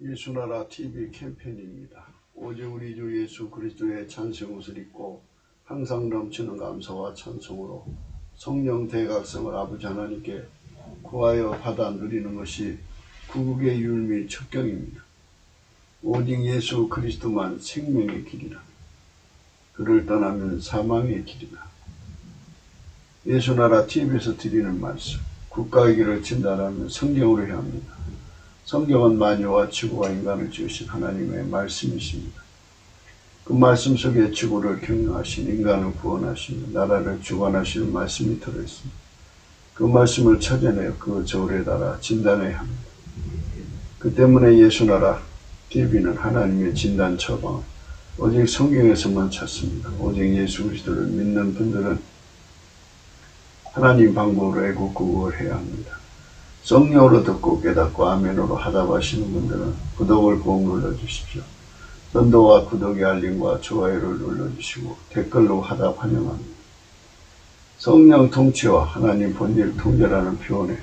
예수나라 TV 캠페인입니다. 오직 우리 주 예수 그리스도의 찬송 옷을 입고 항상 넘치는 감사와 찬송으로 성령 대각성을 아버지 하나님께 구하여 받아 누리는 것이 구국의 율미 첩경입니다. 오직 예수 그리스도만 생명의 길이라. 그를 떠나면 사망의 길이다. 예수나라 TV에서 드리는 말씀, 국가의 길을 진단하면 성경으로 해야 합니다. 성경은 만유와 지구와 인간을 지으신 하나님의 말씀이십니다. 그 말씀 속에 지구를 경영하신, 인간을 구원하시는, 나라를 주관하시는 말씀이 들어있습니다. 그 말씀을 찾아내어 그 저울에 달아 진단해야 합니다. 그 때문에 예수나라 TV는 하나님의 진단 처방을 오직 성경에서만 찾습니다. 오직 예수 그리스도를 믿는 분들은 하나님 방법으로 애국구국을 해야 합니다. 성령으로 듣고 깨닫고 아멘으로 하답하시는 분들은 구독을 꼭 눌러주십시오. 전도와 구독의 알림과 좋아요를 눌러주시고 댓글로 하답 환영합니다. 성령 통치와 하나님 본질 통제라는 표현에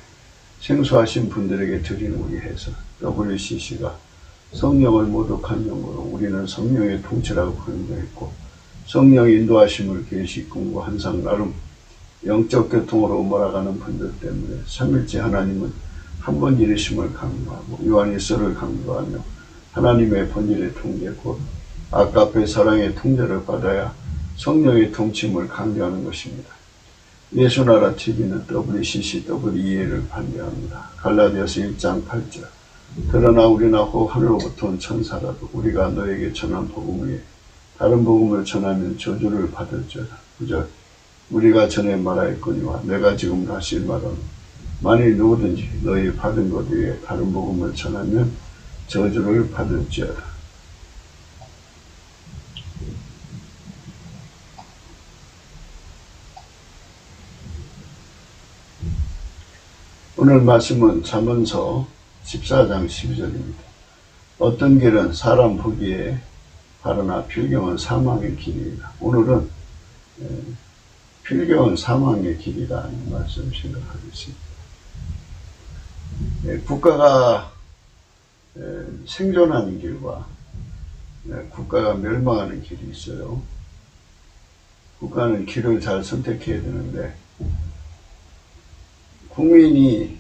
생소하신 분들에게 드리는 위해서 WCC가 성령을 모독한 용어로 우리는 성령의 통치라고 표현했고, 성령의 인도하심을 계시 공부 항상 나름 영적 교통으로 몰아가는 분들 때문에 삼일째 하나님은 한 번 일으심을 강조하고 요한일서를 강조하며 하나님의 본질의 통제 곧 아까페 사랑의 통제를 받아야 성령의 통치임을 강조하는 것입니다. 예수나라 TV는 WCC, WEA를 반대합니다. 갈라디아서 1장 8절 그러나 우리나 혹 하늘로부터 온 천사라도 우리가 너에게 전한 복음 위에 다른 복음을 전하면 저주를 받을지어다. 9절 우리가 전에 말하였거니와 내가 지금 다시 말하노 만일 누구든지 너희 받은 것 위에 다른 복음을 전하면 저주를 받을지어다. 오늘 말씀은 잠언서 14장 12절입니다. 어떤 길은 사람 보기에 바르나 필경은 사망의 길이다. 오늘은 필경은 사망의 길이라는 말씀 생각하겠습니다. 국가가 생존하는 길과 국가가 멸망하는 길이 있어요. 국가는 길을 잘 선택해야 되는데 국민이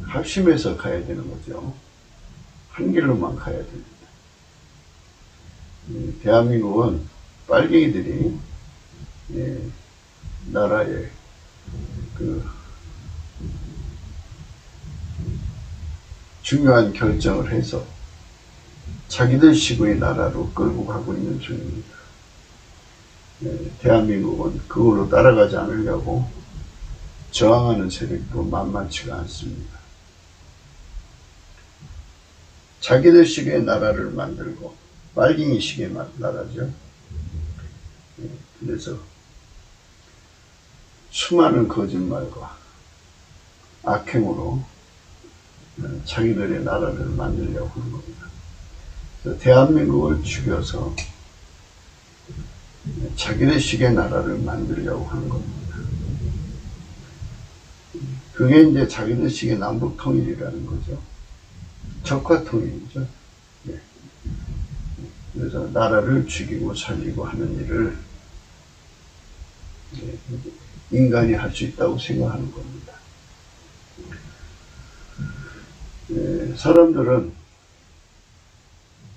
합심해서 가야 되는 거죠. 한 길로만 가야 됩니다. 대한민국은 빨갱이들이 나라의 중요한 결정을 해서 자기들 식의 나라로 끌고 가고 있는 중입니다. 대한민국은 그걸로 따라가지 않으려고 저항하는 세력도 만만치가 않습니다. 자기들 식의 나라를 만들고 빨갱이 식의 나라죠. 그래서 수많은 거짓말과 악행으로 자기들의 나라를 만들려고 하는 겁니다. 그래서 대한민국을 죽여서 자기들 식의 나라를 만들려고 하는 겁니다. 그게 이제 자기들 식의 남북통일이라는 거죠. 적화통일이죠. 그래서 나라를 죽이고 살리고 하는 일을 인간이 할 수 있다고 생각하는 겁니다. 사람들은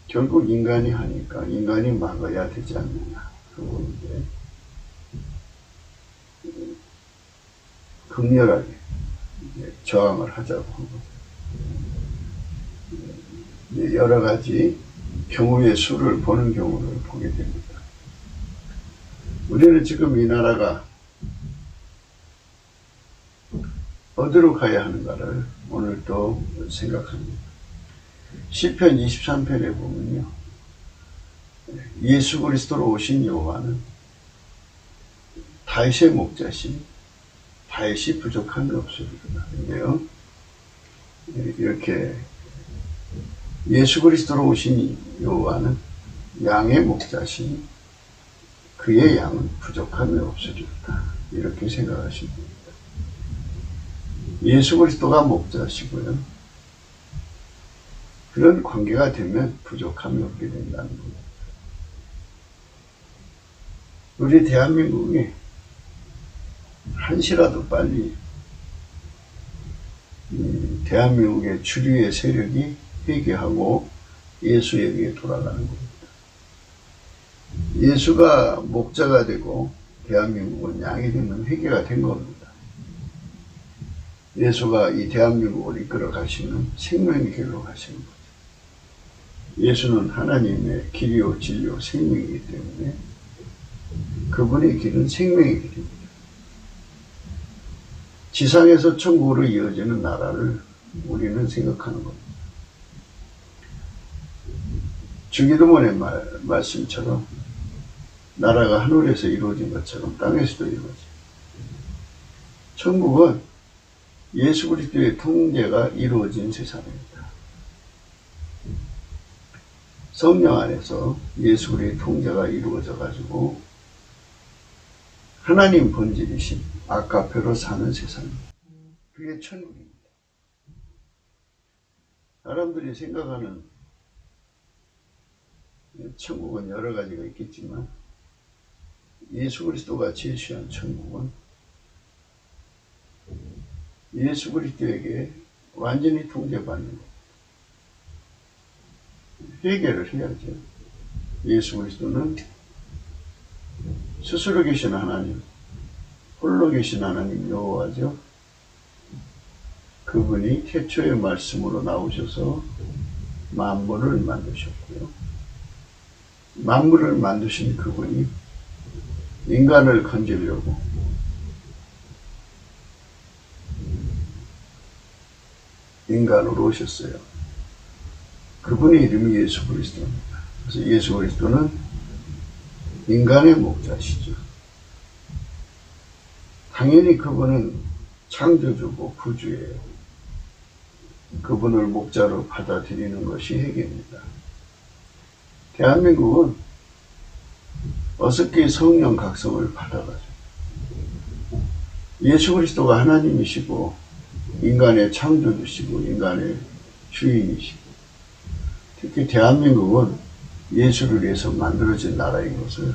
결국 인간이 하니까 인간이 막아야 되지 않느냐 하고 이제 극렬하게 저항을 하자고 한 거죠. 여러 가지 경우의 수를 보는 경우를 보게 됩니다. 우리는 지금 이 나라가 어디로 가야 하는가를 오늘 또 생각합니다. 시편 23편에 보면요. 예수 그리스도로 오신 여호와는 다윗의 목자신 다윗이 부족한 게 없으리로다. 근데요. 이렇게 예수 그리스도로 오신 여호와는 양의 목자신 그의 양은 부족함이 없으리로다. 이렇게 생각하십니다. 예수 그리스도가 목자시고요. 그런 관계가 되면 부족함이 없게 된다는 겁니다. 우리 대한민국이 한시라도 빨리 대한민국의 주류의 세력이 회개하고 예수에게 돌아가는 겁니다. 예수가 목자가 되고 대한민국은 양이 되는 회개가 된 겁니다. 예수가 이 대한민국을 이끌어 가시는 생명의 길로 가시는 거죠. 예수는 하나님의 길이요 진리요 생명이기 때문에 그분의 길은 생명의 길입니다. 지상에서 천국으로 이어지는 나라를 우리는 생각하는 겁니다. 주기도문의 말씀처럼 나라가 하늘에서 이루어진 것처럼 땅에서도 이루어집니다. 천국은 예수 그리스도의 통제가 이루어진 세상입니다. 성령 안에서 예수 그리스도의 통제가 이루어져 가지고 하나님 본질이신 아카페로 사는 세상입니다. 그게 천국입니다. 사람들이 생각하는 천국은 여러 가지가 있겠지만 예수 그리스도가 제시한 천국은 예수 그리스도에게 완전히 통제받는 것. 회개를 해야죠. 예수 그리스도는 스스로 계신 하나님, 홀로 계신 하나님 여호와죠. 그분이 태초의 말씀으로 나오셔서 만물을 만드셨고요. 만물을 만드신 그분이 인간을 건지려고 인간으로 오셨어요. 그분의 이름이 예수 그리스도입니다. 그래서 예수 그리스도는 인간의 목자시죠. 당연히 그분은 창조주고 구주예요. 그분을 목자로 받아들이는 것이 회개입니다. 대한민국은 어떻게 성령 각성을 받아가지고 예수 그리스도가 하나님이시고 인간의 창조주시고 인간의 주인이시고 특히 대한민국은 예수를 위해서 만들어진 나라인 것을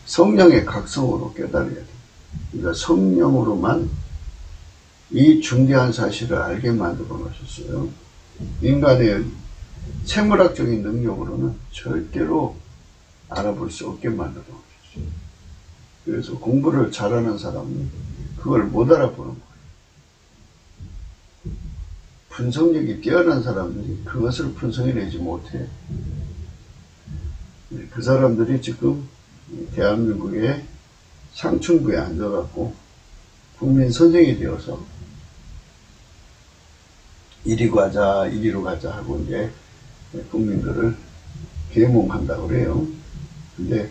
성령의 각성으로 깨달아야 돼요. 그러니까 성령으로만 이 중대한 사실을 알게 만들어 놓으셨어요. 인간의 생물학적인 능력으로는 절대로 알아볼 수 없게 만들어 놓으셨어요. 그래서 공부를 잘하는 사람은 그걸 못 알아보는 거예요. 분석력이 뛰어난 사람들이 그것을 분석해내지 못해. 그 사람들이 지금 대한민국의 상층부에 앉아갖고 국민 선생이 되어서 이리 가자, 이리로 가자 하고 이제 국민들을 계몽한다고 그래요. 근데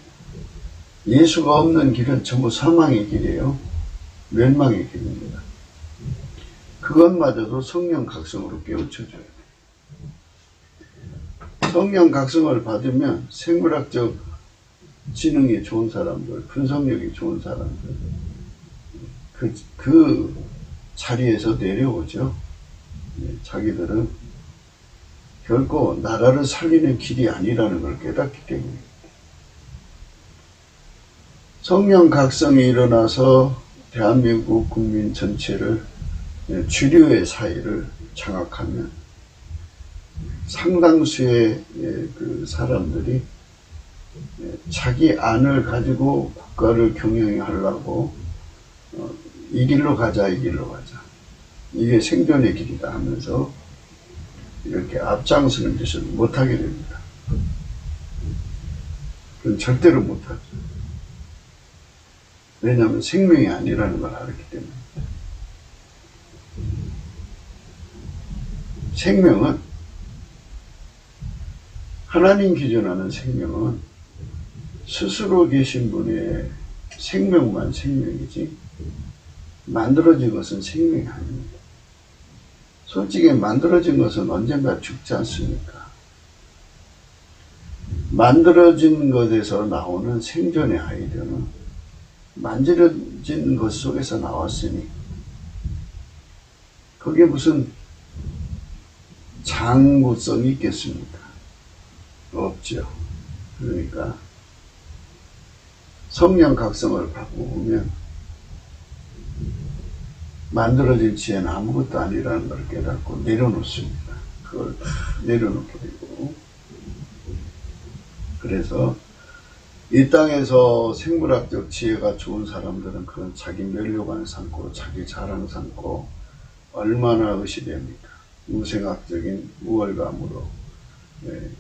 예수가 없는 길은 전부 사망의 길이에요. 멸망의 길입니다. 그것마저도 성령 각성으로 깨우쳐줘야 돼요. 성령 각성을 받으면 생물학적 지능이 좋은 사람들, 분석력이 좋은 사람들, 그 자리에서 내려오죠. 자기들은 결코 나라를 살리는 길이 아니라는 걸 깨닫기 때문에. 성령 각성이 일어나서 대한민국 국민 전체를 주류의 사이를 장악하면 상당수의 그 사람들이 자기 안을 가지고 국가를 경영하려고 이 길로 가자, 이 길로 가자. 이게 생존의 길이다 하면서 이렇게 앞장서는 짓을 못하게 됩니다. 그건 절대로 못하죠. 왜냐하면 생명이 아니라는 걸 알았기 때문에. 생명은 하나님 기준하는 생명은 스스로 계신 분의 생명만 생명이지 만들어진 것은 생명이 아닙니다. 솔직히 만들어진 것은 언젠가 죽지 않습니까? 만들어진 것에서 나오는 생존의 아이디어는 만들어진 것 속에서 나왔으니 그게 무슨 장구성이 있겠습니까? 없죠. 그러니까 성령 각성을 받고 보면 만들어진 지혜는 아무것도 아니라는 걸 깨닫고 내려놓습니다. 그걸 내려놓게 되고, 그래서 이 땅에서 생물학적 지혜가 좋은 사람들은 그런 자기 면류관 삼고 자기 자랑 삼고 얼마나 의시됩니까? 우생학적인 우월감으로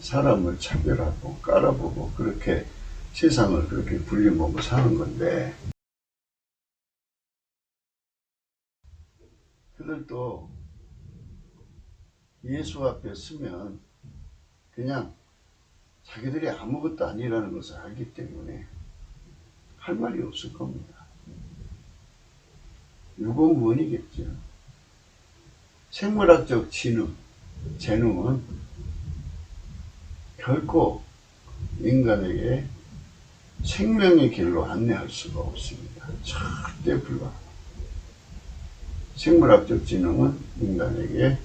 사람을 차별하고 깔아보고 그렇게 세상을 그렇게 불리먹고 사는 건데, 그들도 예수 앞에 서면 그냥 자기들이 아무것도 아니라는 것을 알기 때문에 할 말이 없을 겁니다. 유고무원이겠죠. 생물학적 재능은 결코 인간에게 생명의 길로 안내할 수가 없습니다. 절대 불가합니다. 생물학적 지능은 인간에게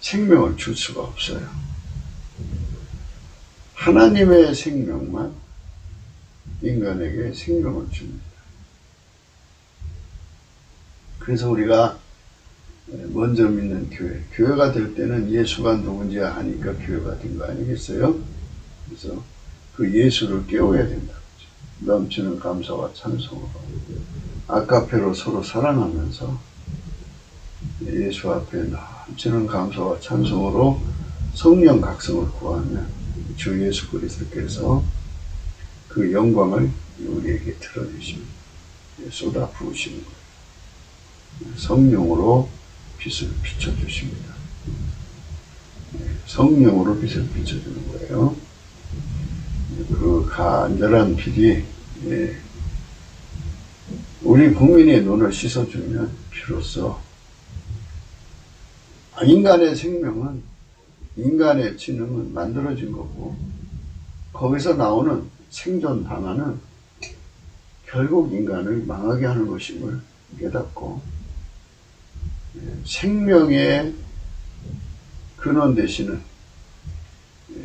생명을 줄 수가 없어요. 하나님의 생명만 인간에게 생명을 줍니다. 그래서 우리가 먼저 믿는 교회가 될 때는 예수가 누군지 아니까 교회가 된 거 아니겠어요? 그래서 그 예수를 깨워야 된다. 넘치는 감사와 찬송으로 아카페로 서로 사랑하면서 예수 앞에 넘치는 감사와 찬송으로 성령 각성을 구하면 주 예수 그리스도께서 그 영광을 우리에게 드러내십니다. 쏟아 부으시는 거예요. 성령으로 빛을 비춰주십니다. 성령으로 빛을 비춰주는 거예요. 그 간절한 빛이 우리 국민의 눈을 씻어주면 비로소 인간의 생명은, 인간의 지능은 만들어진 거고, 거기서 나오는 생존 방안은 결국 인간을 망하게 하는 것임을 깨닫고 생명의 근원 되시는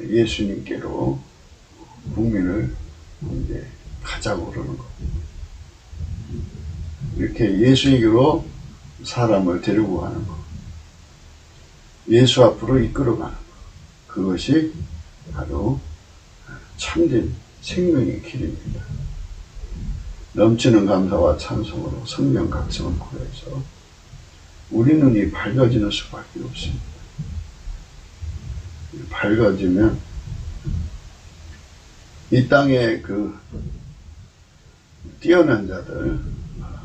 예수님께로 국민을 이제 가자고 그러는 겁니다. 이렇게 예수에게로 사람을 데리고 가는 것, 예수 앞으로 이끌어가는 것, 그것이 바로 참된 생명의 길입니다. 넘치는 감사와 찬송으로 성령 각성을 구해서 우리 눈이 밝아지는 수밖에 없습니다. 밝아지면 이 땅에 그 뛰어난 자들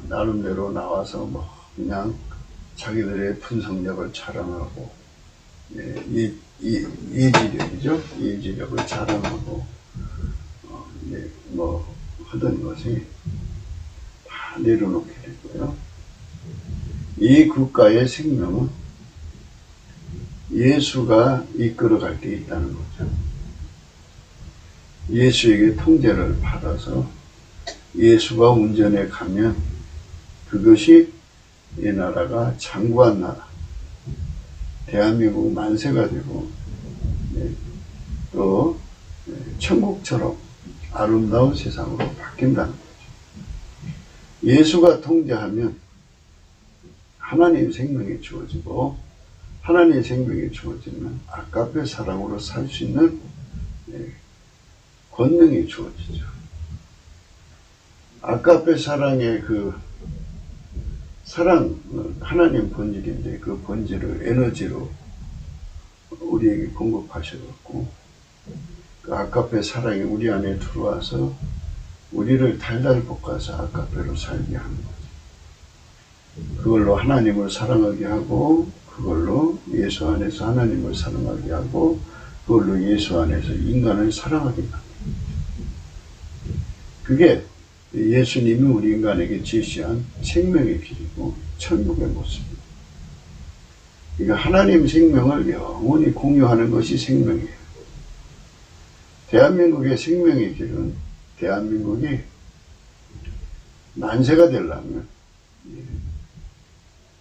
나름대로 나와서 뭐 그냥 자기들의 분석력을 자랑하고 예지력이죠. 예지력을 자랑하고 뭐 하던 것이 다 내려놓게 되고요. 이 국가의 생명은 예수가 이끌어갈 때 있다는 거죠. 예수에게 통제를 받아서 예수가 운전해 가면 그것이 이 나라가 장구한 나라, 대한민국 만세가 되고 또 천국처럼 아름다운 세상으로 바뀐다는 거죠. 예수가 통제하면 하나님의 생명이 주어지고, 하나님의 생명이 주어지면 아까페 사랑으로 살 수 있는 권능이 주어지죠. 아까페 사랑의 그 사랑, 하나님 본질인데 그 본질을 에너지로 우리에게 공급하셔갖고 그 아까페 사랑이 우리 안에 들어와서 우리를 달달 볶아서 아까페로 살게 하는 거죠. 그걸로 하나님을 사랑하게 하고, 그걸로 예수 안에서 하나님을 사랑하게 하고, 그걸로 예수 안에서 인간을 사랑하게 합니다. 그게 예수님이 우리 인간에게 제시한 생명의 길이고 천국의 모습입니다. 그러니까 하나님 생명을 영원히 공유하는 것이 생명이에요. 대한민국의 생명의 길은, 대한민국이 만세가 되려면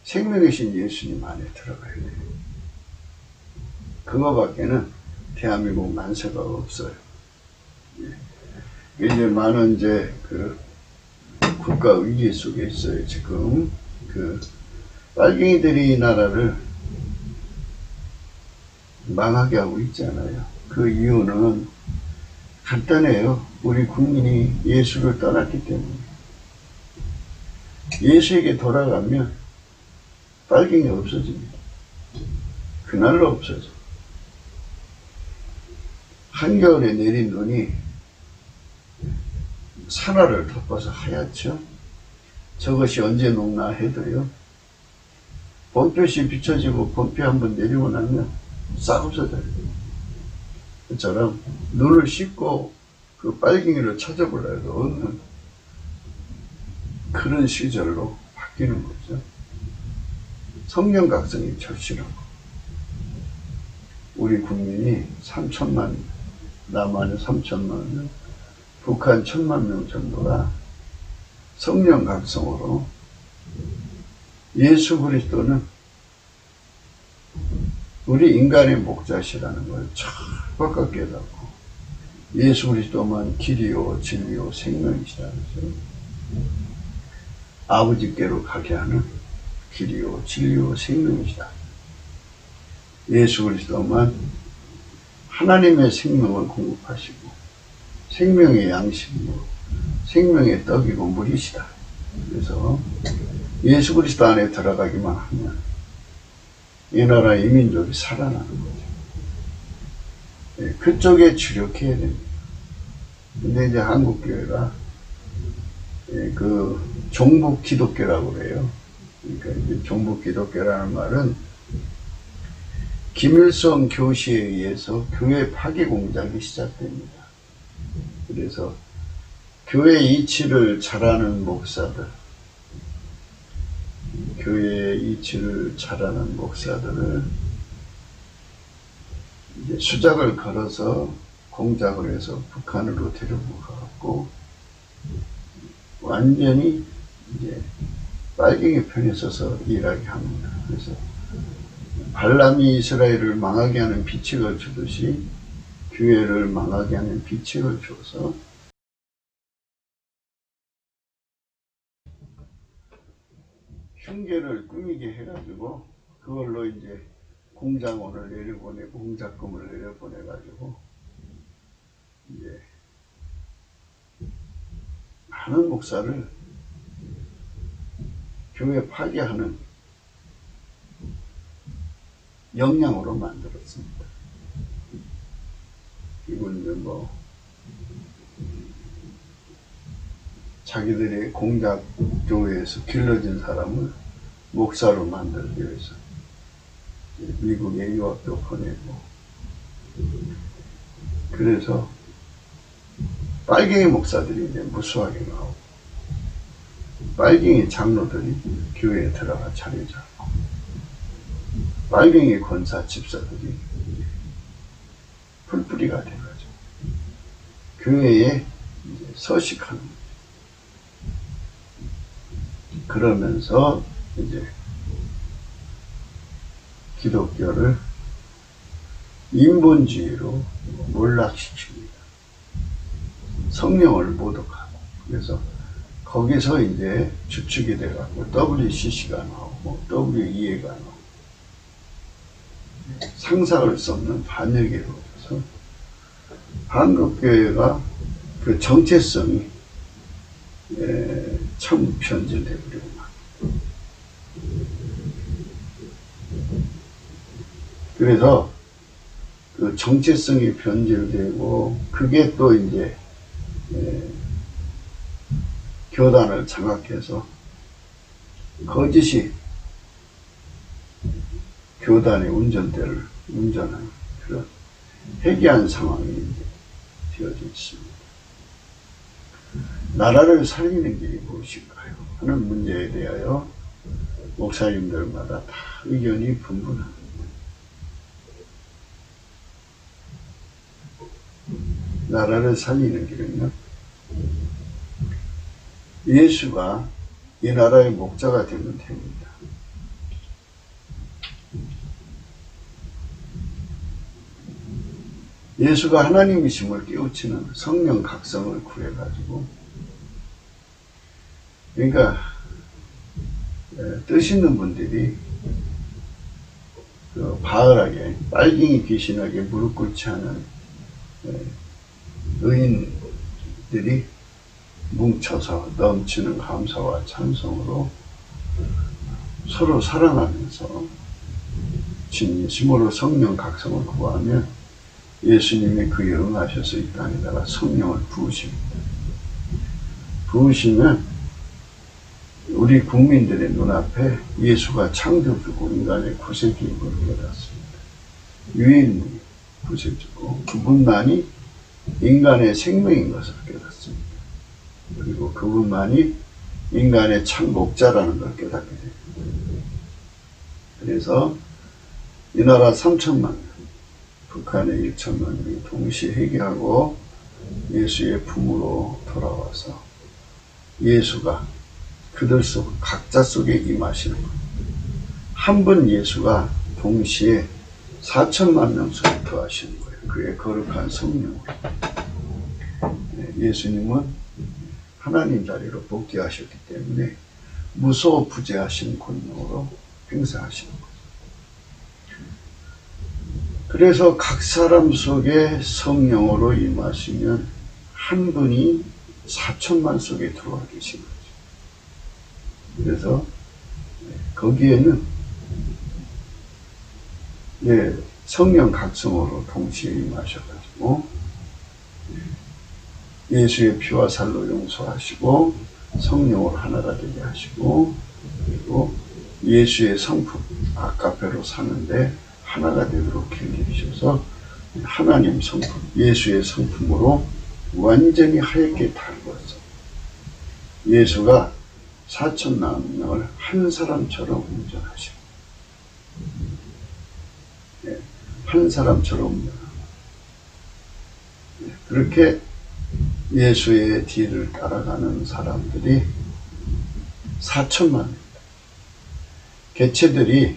생명이신 예수님 안에 들어가야 돼요. 그거밖에는 대한민국 만세가 없어요. 이제 많은 그 국가 위기 속에 있어요. 지금 그 빨갱이들이 이 나라를 망하게 하고 있잖아요. 그 이유는 간단해요. 우리 국민이 예수를 떠났기 때문에. 예수에게 돌아가면 빨갱이 없어집니다. 그날로 없어져. 한겨울에 내린 눈이 산하를 덮어서 하얗죠. 저것이 언제 녹나 해도요. 봄볕이 비춰지고 봄비 한번 내리고 나면 싹 없어져요. 그처럼 눈을 씻고 그 빨갱이를 찾아보려 해도 없는 그런 시절로 바뀌는 거죠. 성령 각성이 절실하고 우리 국민이 3천만, 남한에 3천만 명, 북한 1,000만 명 정도가 성령 각성으로 예수 그리스도는 우리 인간의 목자시라는 걸 철박하게 깨닫고 예수 그리스도만 길이요 진리요 생명이시라는 거죠. 아버지께로 가게 하는 길이요 진리요 생명이시다. 예수 그리스도만 하나님의 생명을 공급하시고 생명의 양식이고 생명의 떡이고 물이시다. 그래서 예수 그리스도 안에 들어가기만 하면 이 나라 이 민족이 살아나는 거죠. 그쪽에 주력해야 됩니다. 근데 이제 한국교회가 그 종북 기독교라고 그래요. 그러니까 이제 종북 기독교라는 말은 김일성 교시에 의해서 교회 파괴 공작이 시작됩니다. 그래서 교회 이치를 잘하는 목사들, 교회 이치를 잘하는 목사들을 이제 수작을 걸어서 공작을 해서 북한으로 데리고 가고 완전히 이제 빨갱이 편에 서서 일하게 합니다. 그래서 발람이 이스라엘을 망하게 하는 비책을 주듯이 교회를 망하게 하는 비책을 줘서 흉계를 꾸미게 해가지고 그걸로 이제 공장원을 내려보내고 공작금을 내려보내가지고 이제 많은 목사를 교회 파괴하는 역량으로 만들었습니다. 이분들 뭐 자기들의 공작 교회에서 길러진 사람을 목사로 만들기 위해서 미국에 유학도 보내고 그래서 빨갱이 목사들이 이제 무수하게 나오고 빨갱이 장로들이 교회에 들어가 자리 잡고 빨갱이 권사 집사들이 풀뿌리가 돼가지고 교회에 이제 서식하는 거죠. 그러면서 이제 기독교를 인본주의로 몰락시킵니다. 성령을 모독하고 그래서 거기서 이제 주축이 돼가지고 WCC가 나오고 WEA가 나오고 상상할 수 없는 반역이 이루어져서 한국교회가 그 정체성이 참 변질되고 그래서 그 정체성이 변질되고 그게 또 이제 교단을 장악해서 거짓이 교단의 운전대를 운전하는 그런 해괴한 상황이 되어져 있습니다. 나라를 살리는 길이 무엇일까요? 하는 문제에 대하여 목사님들마다 다 의견이 분분합니다. 나라를 살리는 길은요, 예수가 이 나라의 목자가 되면 됩니다. 예수가 하나님이심을 깨우치는 성령 각성을 구해가지고, 그러니까 뜻 있는 분들이 바을하게 빨갱이 귀신에게 무릎 꿇지 않은 의인들이 뭉쳐서 넘치는 감사와 찬송으로 서로 사랑하면서 진심으로 성령 각성을 구하면 예수님이 그에 응하셔서 이 땅에다가 성령을 부으십니다. 부으시면 우리 국민들의 눈앞에 예수가 창조주고 인간의 구세주인 걸 깨닫습니다. 유일무이 구세주고 그분만이 인간의 생명인 것을 깨닫습니다. 그리고 그분만이 인간의 참 목자라는 걸 깨닫게 됩니다. 그래서 이 나라 3천만 명, 북한의 1천만 명이 동시에 회개하고 예수의 품으로 돌아와서 예수가 그들 속 각자 속에 임하시는 겁니다. 한 분 예수가 동시에 4천만 명 속에 거하시는 거예요. 그의 거룩한 성령으로. 예수님은 하나님 자리로 복귀하셨기 때문에 무소부재하신 권능으로 행사하시는 거죠. 그래서 각 사람 속에 성령으로 임하시면 한 분이 4천만 속에 들어와 계신 거죠. 그래서 거기에는 성령 각성으로 동시에 임하셔가지고 예수의 피와 살로 용서하시고 성령으로 하나가 되게 하시고 그리고 예수의 성품 아까페로 사는데 하나가 되도록 길들이셔서 하나님 성품 예수의 성품으로 완전히 하얗게 달궈서 예수가 4천만 명을 한 사람처럼 운전하시고 한 사람처럼 운전하고 그렇게 예수의 뒤를 따라가는 사람들이 4천만 명. 개체들이라도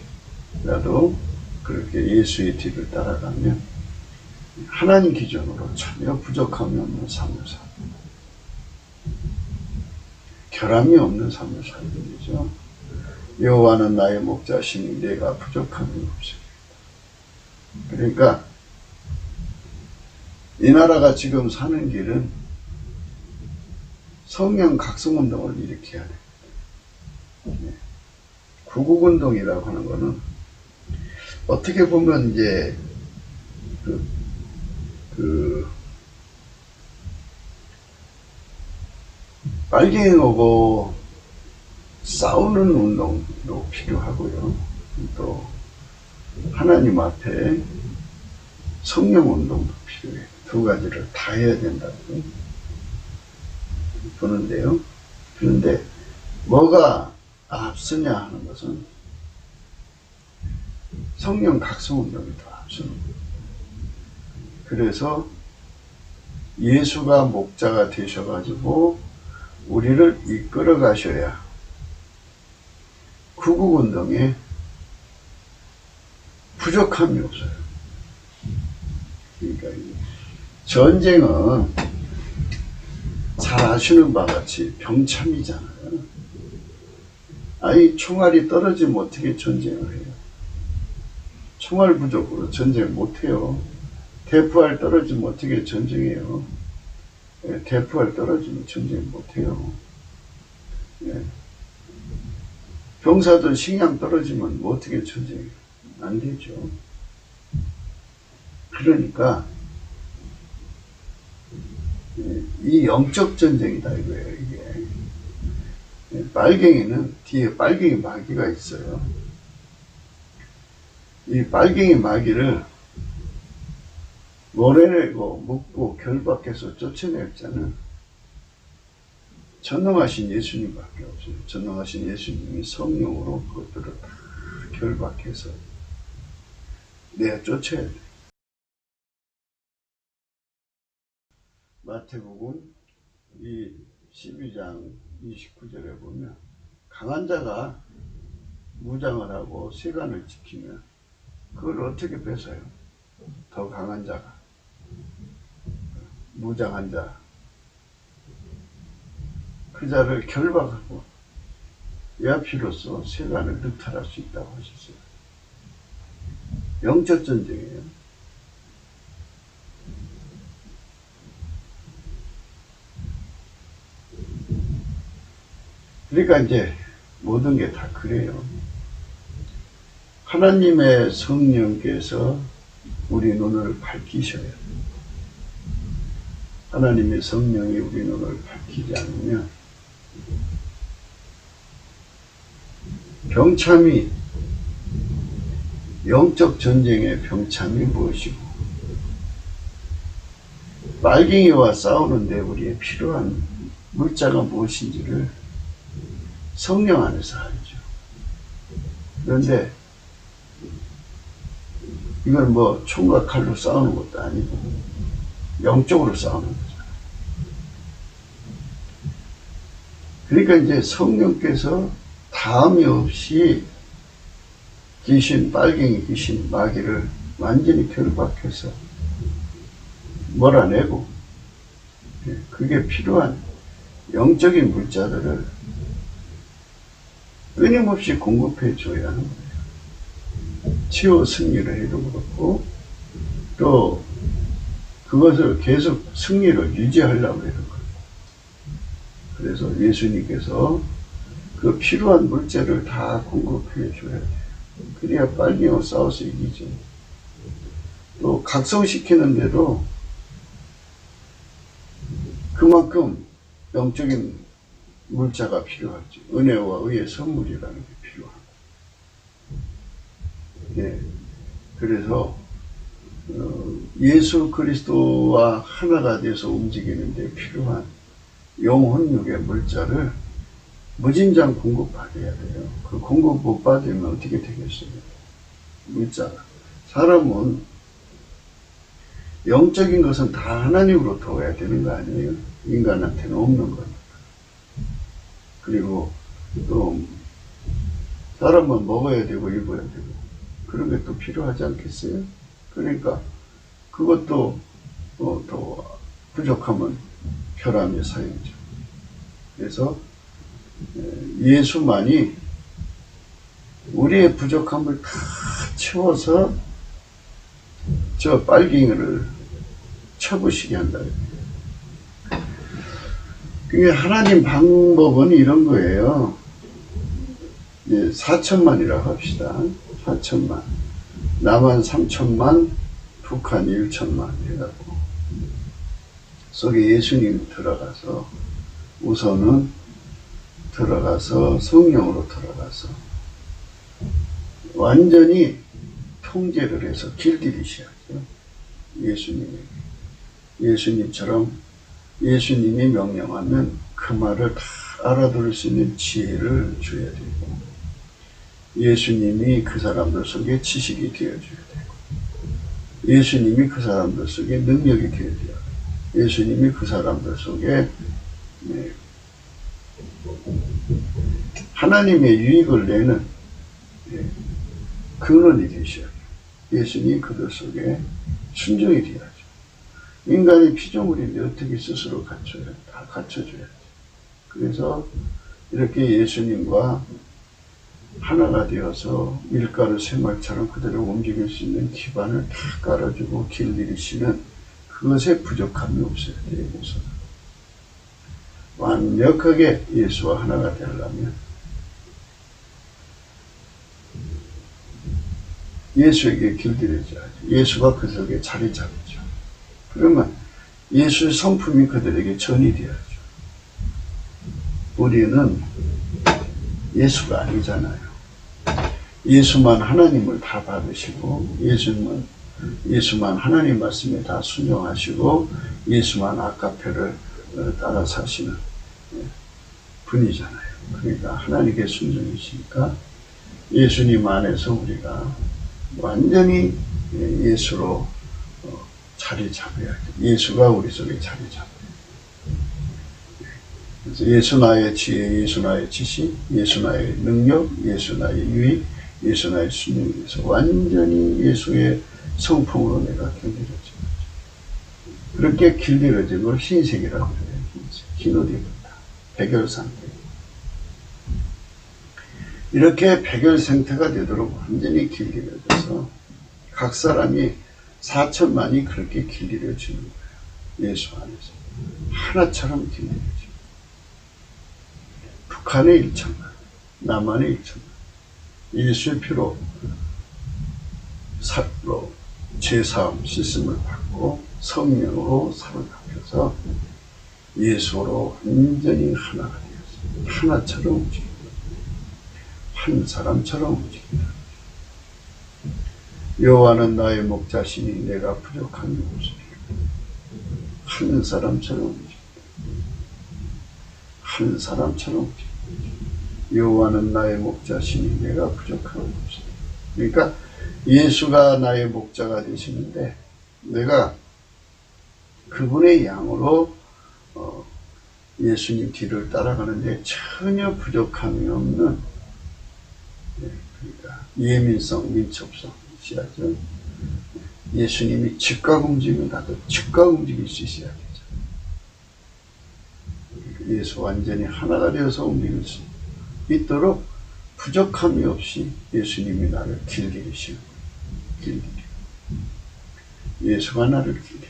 그렇게 예수의 뒤를 따라가면 하나님 기준으로 전혀 부족함이 없는 삶을 삽니다. 결함이 없는 삶을 살게 되죠. 여호와는 나의 목자시니 내가 부족함이 없습니다. 그러니까 이 나라가 지금 사는 길은 성령 각성운동을 일으켜야 됩니다. 구국운동이라고 하는 것은 어떻게 보면 이제 빨갱이하고 싸우는 운동도 필요하고요. 또 하나님 앞에 성령 운동도 필요해요. 두 가지를 다 해야 된다고 보는데요. 그런데 뭐가 앞서냐 하는 것은 성령 각성 운동이 더 앞서는 거예요. 그래서 예수가 목자가 되셔가지고 우리를 이끌어 가셔야 구국운동에 부족함이 없어요. 그러니까 전쟁은 잘 아시는 바와 같이 병참이잖아요. 아니 총알이 떨어지면 어떻게 전쟁을 해요? 총알 부족으로 전쟁 못해요. 대포알 떨어지면 어떻게 전쟁해요? 대포알 떨어지면 전쟁 못해요. 병사들 식량 떨어지면 뭐 어떻게 전쟁해요? 안 되죠. 그러니까 이 영적 전쟁이다 이거예요. 이게 빨갱이는 뒤에 빨갱이 마귀가 있어요. 이 빨갱이 마귀를 몰아내고 묶고 결박해서 쫓아냈잖아요. 전능하신 예수님밖에 없어요. 전능하신 예수님이 성령으로 그것들을 다 결박해서 내가 쫓아야 돼. 마태복음 이 12장 29절에 보면 강한 자가 무장을 하고 세간을 지키면 그걸 어떻게 뺏어요? 더 강한 자가, 무장한 자, 그 자를 결박하고 야피로서 세간을 늑탈할 수 있다고 하셨어요. 영적 전쟁이에요. 그러니까 이제 모든 게 다 그래요. 하나님의 성령께서 우리 눈을 밝히셔야 돼요. 하나님의 성령이 우리 눈을 밝히지 않으면 병참이, 영적 전쟁의 병참이 무엇이고 말갱이와 싸우는데 우리의 필요한 물자가 무엇인지를 성령 안에서 알죠. 그런데 이건 뭐 총과 칼로 싸우는 것도 아니고 영적으로 싸우는 거죠. 그러니까 이제 성령께서 다음이 없이 귀신, 빨갱이 귀신, 마귀를 완전히 결박해서 몰아내고 그게 필요한 영적인 물자들을 끊임없이 공급해 줘야 하는 거예요. 치유 승리를 해도 그렇고 또 그것을 계속 승리를 유지하려고 하는 거예요. 그래서 예수님께서 그 필요한 물자를 다 공급해 줘야 돼요. 그래야 빨갱이와 싸워서 이기죠. 또 각성시키는데도 그만큼 영적인 물자가 필요하죠. 은혜와 의의 선물이라는 게 필요합니다. 네. 그래서 예수 그리스도와 하나가 돼서 움직이는데 필요한 영혼육의 물자를 무진장 공급받아야 돼요. 그 공급 못 받으면 어떻게 되겠어요? 물자가. 사람은 영적인 것은 다 하나님으로부터 와야 되는 거 아니에요? 인간한테는 없는 거니까. 그리고 또 사람은 먹어야 되고 입어야 되고 그런 게 또 필요하지 않겠어요? 그러니까 그것도 더 부족하면 혈압의 사유죠. 그래서 예수만이 우리의 부족함을 다 채워서 저 빨갱이를 쳐부시게 한다. 그게 하나님 방법은 이런 거예요. 4천만이라고 합시다. 4천만. 남한 3천만, 북한 1천만 해갖고 속에 예수님 들어가서 우선은 들어가서 성령으로 들어가서 완전히 통제를 해서 길들이셔야죠. 예수님에게. 예수님처럼 예수님이 명령하면 그 말을 다 알아들을 수 있는 지혜를 줘야 되고 예수님이 그 사람들 속에 지식이 되어줘야 되고 예수님이 그 사람들 속에 능력이 되어줘야 되고 예수님이 그 사람들 속에 하나님의 유익을 내는 근원이 되셔야 돼요. 예수님이 그들 속에 순종이 되어야죠. 인간이 피조물인데 어떻게 스스로 갖춰야 돼? 다 갖춰줘야죠. 그래서 이렇게 예수님과 하나가 되어서 밀가루 쇠말처럼 그대로 움직일 수 있는 기반을 다 깔아주고 길들이시는 그것에 부족함이 없어야 돼요. 우선 완벽하게 예수와 하나가 되려면 예수에게 길들여져야죠. 예수가 그 속에 자리 잡죠. 그러면 예수의 성품이 그들에게 전이 되어야죠. 우리는 예수가 아니잖아요. 예수만 하나님을 다 받으시고 예수만 하나님 말씀에 다 순종하시고 예수만 아카페를 따라 사시는 분이잖아요. 그러니까 하나님께 순종이시니까 예수님 안에서 우리가 완전히 예수로 자리 잡아야죠. 예수가 우리 속에 자리 잡아요. 그래서 예수 나의 지혜, 예수 나의 지식, 예수 나의 능력, 예수 나의 유익, 예수 나의 순종에 대해서 완전히 예수의 성품으로 내가 길들여진 거죠. 그렇게 길들여진 걸 흰색이라고 해요. 흰 옷 입었다. 백열 상태. 이렇게 백열 상태가 되도록 완전히 길들여져서 각 사람이 4천만이 그렇게 길들여지는 거예요. 예수 안에서. 하나처럼 길들여지고. 북한의 1천만, 남한의 1천만. 예수의 피로 죄사함 씻음을 받고 성령으로 사로잡혀서 예수로 완전히 하나가 되었습니다. 하나처럼 움직입니다. 한 사람처럼 움직입니다. 여호와는 나의 목자시니 내가 부족함이 없으리라. 한 사람처럼 움직입니다. 한 사람처럼 움직입니다. 여호와는 나의 목자시니 내가 부족함이 없으리라. 그러니까 예수가 나의 목자가 되시는데 내가 그분의 양으로 예수님 뒤를 따라가는데 전혀 부족함이 없는, 그러니까 예민성, 민첩성 있어야죠. 예수님이 즉각 움직이면 나도 즉각 움직일 수 있어야 되죠. 예수 완전히 하나가 되어서 움직일 수 있도록 부족함이 없이 예수님이 나를 길들이시는 거예요. 길들이고 예수가 나를 길들인다.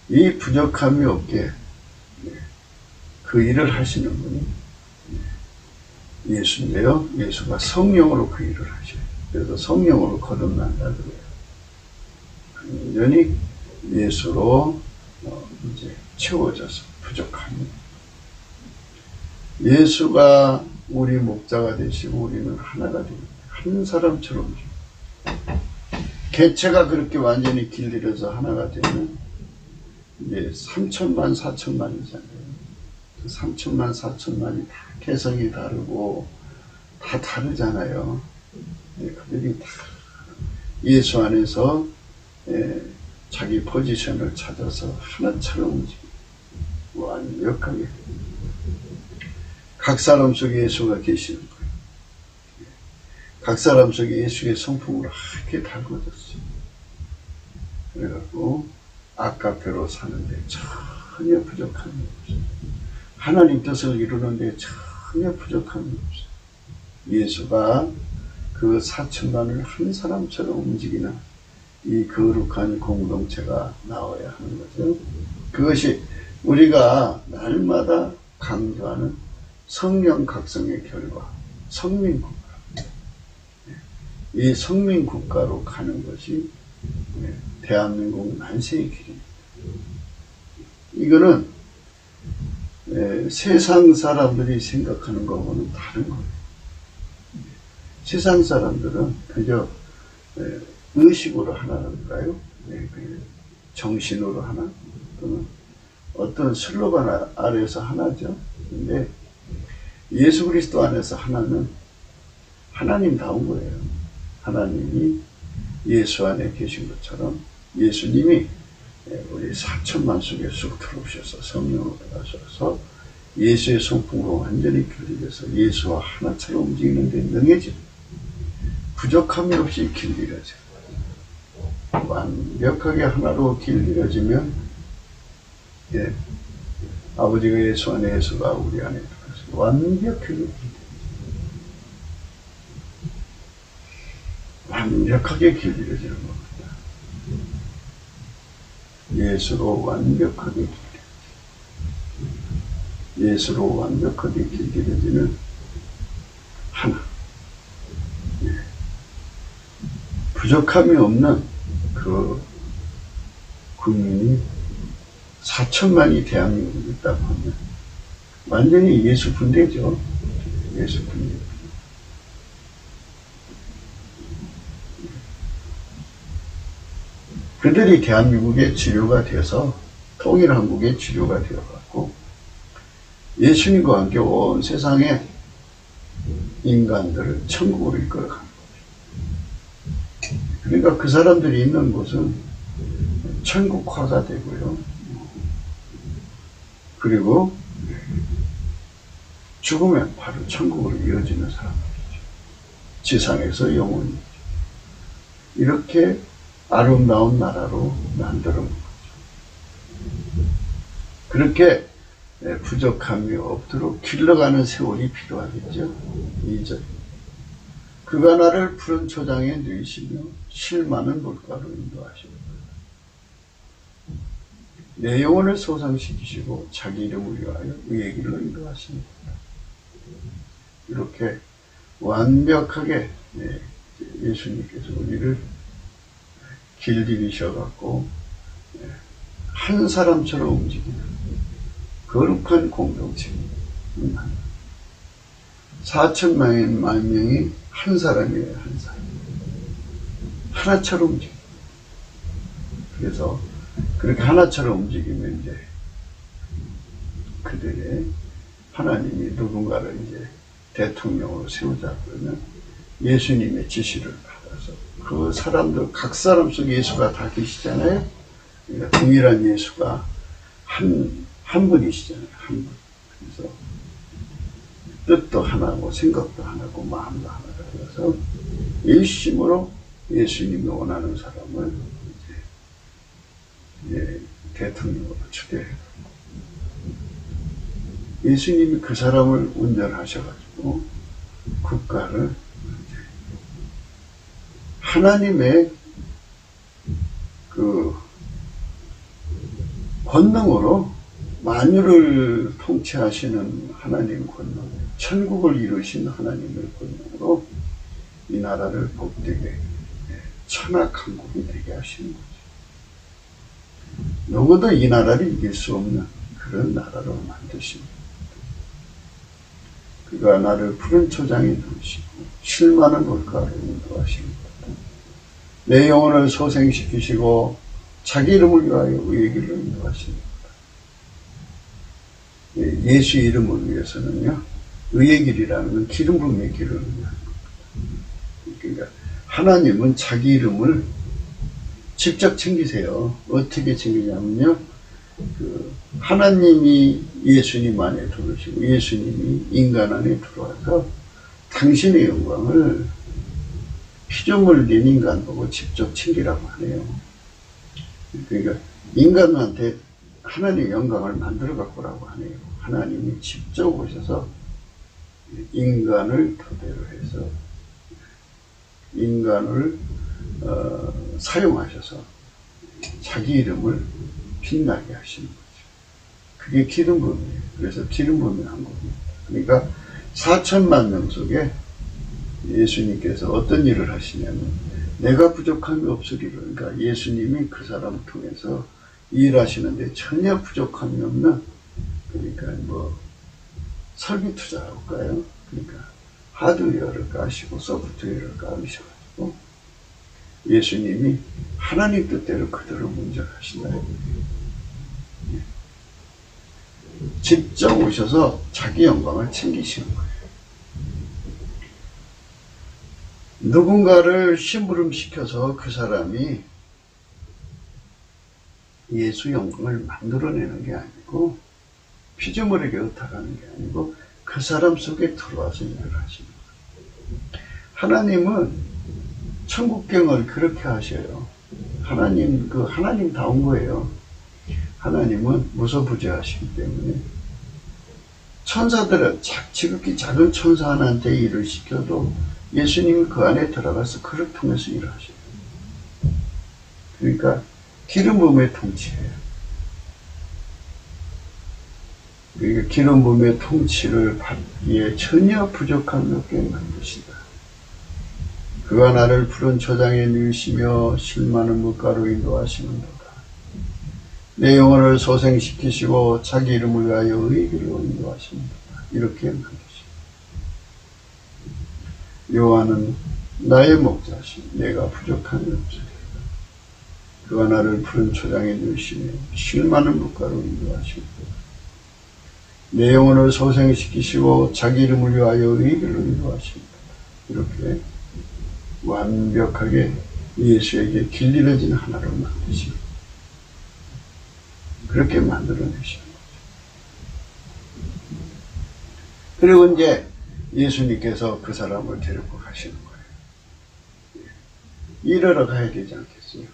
이 부족함이 없게 그 일을 하시는 분이 예수인데요. 예수가 성령으로 그 일을 하셔요. 그래서 성령으로 거듭난다 그래요. 완전히 예수로 이제 채워져서 부족함이. 예수가 우리 목자가 되시고 우리는 하나가 됩니다. 한 사람처럼. 개체가 그렇게 완전히 길들여서 하나가 되면 이제 3천만, 4천만이잖아요. 3천만, 4천만이 다 개성이 다르고 다 다르잖아요. 그들이 다 예수 안에서 자기 포지션을 찾아서 하나처럼 움직이고 완벽하게 각 사람 속에 예수가 계시는 거예요. 각 사람 속에 예수의 성품으로 하얗게 달궈졌어요. 그래갖고 아까대로 사는데 전혀 부족함이 없어요. 하나님 뜻을 이루는데 전혀 부족함이 없어요. 예수가 그 4천만을 한 사람처럼 움직이는 이 거룩한 공동체가 나와야 하는 거죠. 그것이 우리가 날마다 강조하는 성령 각성의 결과, 성민국가. 이 성민국가로 가는 것이 대한민국 만세의 길입니다. 이거는 세상 사람들이 생각하는 것과는 다른 거예요. 세상 사람들은 그저 의식으로 하나인가요? 정신으로 하나? 또는 어떤 슬로건 아래에서 하나죠. 근데 예수 그리스도 안에서 하나는 하나님다운 거예요. 하나님이 예수 안에 계신 것처럼 예수님이 우리 4천만 속에 쑥 들어오셔서 성령으로 들어가셔서 예수의 성품으로 완전히 길들여서 예수와 하나처럼 움직이는 데 능해집니다. 부족함이 없이 길들여져요. 완벽하게 하나로 길들여지면 아버지가 예수 안에 예수가 우리 안에 들어가서 완벽하게 길들여져요. 완벽하게 길들여지는 겁니다. 예수로 완벽하게 길들여져요. 예수로 완벽하게 길들여지는 하나. 부족함이 없는 그 국민이 4천만이 대한민국에 있다고 하면 완전히 예수 분대죠. 예수 분대. 그들이 대한민국의 지류가 되어서 통일한국의 지류가 되어갖고 예수님과 함께 온 세상의 인간들을 천국으로 이끌어가는 거죠. 그러니까 그 사람들이 있는 곳은 천국화가 되고요. 그리고 죽으면 바로 천국으로 이어지는 사람들이죠. 지상에서 영원히. 이렇게 아름다운 나라로 만들어 놓은 거죠. 그렇게 부족함이 없도록 길러가는 세월이 필요하겠죠. 2절. 그가 나를 푸른 초장에 누이시며 실 많은 물가로 인도하십니다. 내 영혼을 소상시키시고 자기 이름을 위하여 의의 길로 인도하십니다. 이렇게 완벽하게 예수님께서 우리를 길들이셔갖고 한 사람처럼 움직이는 거룩한 공동체입니다. 4천만 명이 한 사람이에요. 한 사람. 하나처럼 움직여요. 그래서 그렇게 하나처럼 움직이면 이제 그들의 하나님이 누군가를 이제 대통령으로 세우자 그러면 예수님의 지시를 받아서 그 사람들 각 사람 속에 예수가 다 계시잖아요. 그러니까 동일한 예수가 한 분이시잖아요. 한 분. 그래서 뜻도 하나고 생각도 하나고 마음도 하나다. 그래서 일심으로 예수님이 원하는 사람을 이제 대통령으로 추대해요. 예수님이 그 사람을 운전하셔가지고 국가를 하나님의 그 권능으로 만유를 통치하시는 하나님 권능, 천국을 이루신 하나님의 권능으로 이 나라를 복되게 천하강국이 되게 하시는 거죠. 누구도 이 나라를 이길 수 없는 그런 나라로 만드십니다. 그가 나를 푸른 초장에 누이시고 실 많은 물가로 인도하십니다. 내 영혼을 소생시키시고 자기 이름을 위하여 의의 길로 인도하십니다. 예수 이름을 위해서는요, 의의 길이라는 건 기름 부음의 길을 위한 겁니다. 그러니까 하나님은 자기 이름을 직접 챙기세요. 어떻게 챙기냐면요, 하나님이 예수님 안에 들어오시고 예수님이 인간 안에 들어와서 당신의 영광을 피조물 낸 인간 보고 직접 챙기라고 하네요. 그러니까 인간한테 하나님의 영광을 만들어 갖고라고 하네요. 하나님이 직접 오셔서 인간을 토대로 해서 인간을 사용하셔서 자기 이름을 빛나게 하시는 거죠. 그게 기름 부음이에요. 그래서 기름 부음이 한 겁니다. 그러니까 4천만 명 속에 예수님께서 어떤 일을 하시냐면 내가 부족함이 없으리라. 그러니까 예수님이 그 사람을 통해서 일하시는데 전혀 부족함이 없는, 그러니까 뭐 설비 투자할까요? 그러니까 하드웨어를 까시고 소프트웨어를 까시고 예수님이 하나님 뜻대로 그들을 운전하신다. 직접 오셔서 자기 영광을 챙기시는 거예요. 누군가를 심부름시켜서 그 사람이 예수 영광을 만들어내는 게 아니고 피조물에게 의탁하는 게 아니고 그 사람 속에 들어와서 일을 하시는 거예요. 하나님은 천국경을 그렇게 하셔요. 하나님다운 거예요. 하나님은 무소부재하시기 때문에 천사들은 지극히 작은 천사 하나한테 일을 시켜도 예수님이 그 안에 들어가서 그를 통해서 일을 하셔요. 그러니까 기름 부음의 통치예요. 그러니까 기름 부음의 통치를 받기에 전혀 부족함이 없게 만드신다. 그가 나를 푸른 초장에 누이시며 실 많은 물가로 인도하시는도다. 내 영혼을 소생시키시고 자기 이름을 위하여 의의 길로 인도하시는도다. 이렇게 만드십니다. 여호와는 나의 목자시 내가 부족함이 없으리라. 그가 나를 푸른 초장에 누이시며 실 많은 물가로 인도하시는도다. 내 영혼을 소생시키시고 자기 이름을 위하여 의의 길로 인도하시는도다. 이렇게 완벽하게 예수에게 길들여진 하나로 만드십니다. 그렇게 만들어내시는 거죠. 그리고 이제 예수님께서 그 사람을 데리고 가시는 거예요. 일하러 가야 되지 않겠어요?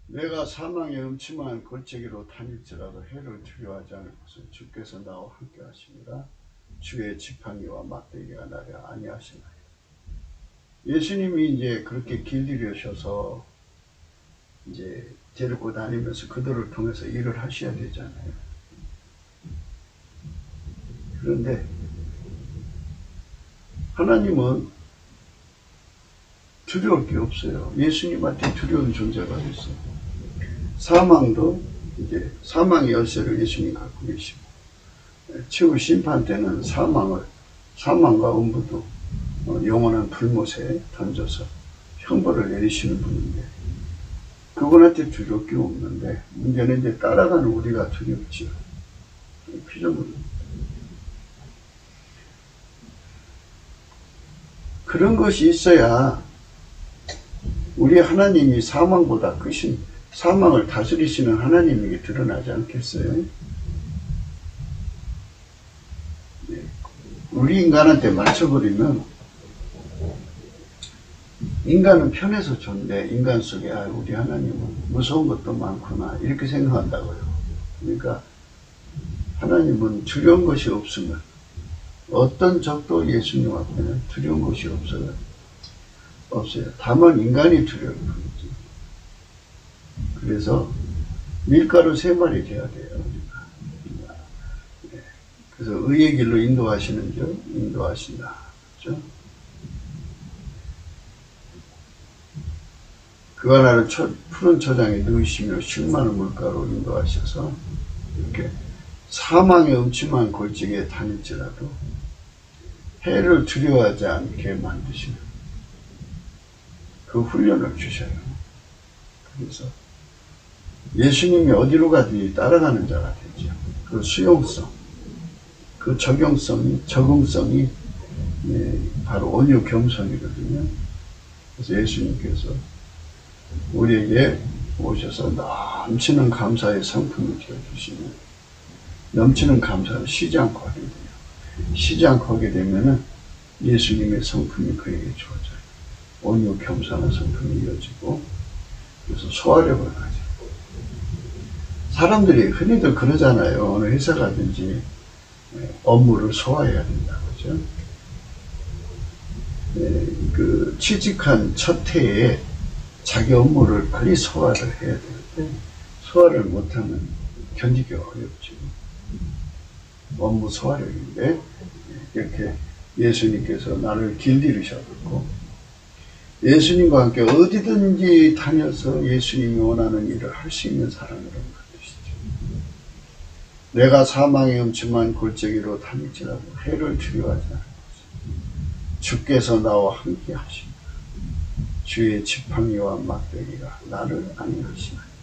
내가 사망의 음침한 골짜기로 다닐지라도 해를 두려워하지 않을 것은 주께서 나와 함께 하시니라. 주의 지팡이와 막대기가 나를 아니하시나요. 예수님이 이제 그렇게 길들여셔서 이제 데리고 다니면서 그들을 통해서 일을 하셔야 되잖아요. 그런데 하나님은 두려울 게 없어요. 예수님한테 두려운 존재가 있어요. 사망도 이제 사망의 열쇠를 예수님이 갖고 계시고, 최후 심판 때는 사망과 음부도 영원한 불못에 던져서 형벌을 내리시는 분인데, 그분한테 두려울 게 없는데, 문제는 이제 따라가는 우리가 두렵죠. 피조물입니다. 그런 것이 있어야 우리 하나님이 사망보다 크신, 사망을 다스리시는 하나님에게 드러나지 않겠어요? 네. 우리 인간한테 맞춰버리면 인간은 편해서 좋은데 인간 속에 우리 하나님은 무서운 것도 많구나 이렇게 생각한다고요. 그러니까 하나님은 두려운 것이 없으면 어떤 적도 예수님 앞에는 두려운 것이 없어요. 다만 인간이 두려울 뿐이지. 그래서 밀가루 3마리 돼야 돼요. 우리가. 네. 그래서 의의 길로 인도하시는 줄 인도하신다. 그렇죠? 그가 나를 푸른 초장에 누이시며 쉴만한 물가로 인도하셔서 이렇게 사망의 음침한 골짜기에 다닐지라도 해를 두려워하지 않게 만드시는 그 훈련을 주셔요. 그래서 예수님이 어디로 가든지 따라가는 자가 되죠. 그 수용성, 그 적응성이 바로 온유 겸손이거든요. 그래서 예수님께서 우리에게 오셔서 넘치는 감사의 성품을 지어주시면 넘치는 감사를 쉬지 않고 하게 돼요. 쉬지 않고 하게 되면은 예수님의 성품이 그에게 주어져요. 온유 겸손한 성품이 이어지고, 그래서 소화력을 가지고. 사람들이 흔히들 그러잖아요. 어느 회사 가든지 업무를 소화해야 된다고 그죠? 그 취직한 첫 해에 자기 업무를 빨리 소화를 해야 되는데 소화를 못하면 견디기 어렵죠. 업무 소화력인데 이렇게 예수님께서 나를 길들이셔갖고 예수님과 함께 어디든지 다녀서 예수님이 원하는 일을 할 수 있는 사람으로 만드시죠. 내가 사망의 음침한 골짜기로 다닐지라도 해를 두려워하지 않을 것이다. 주께서 나와 함께 하십니다. 주의 지팡이와 막대기가 나를 안위하시나이다.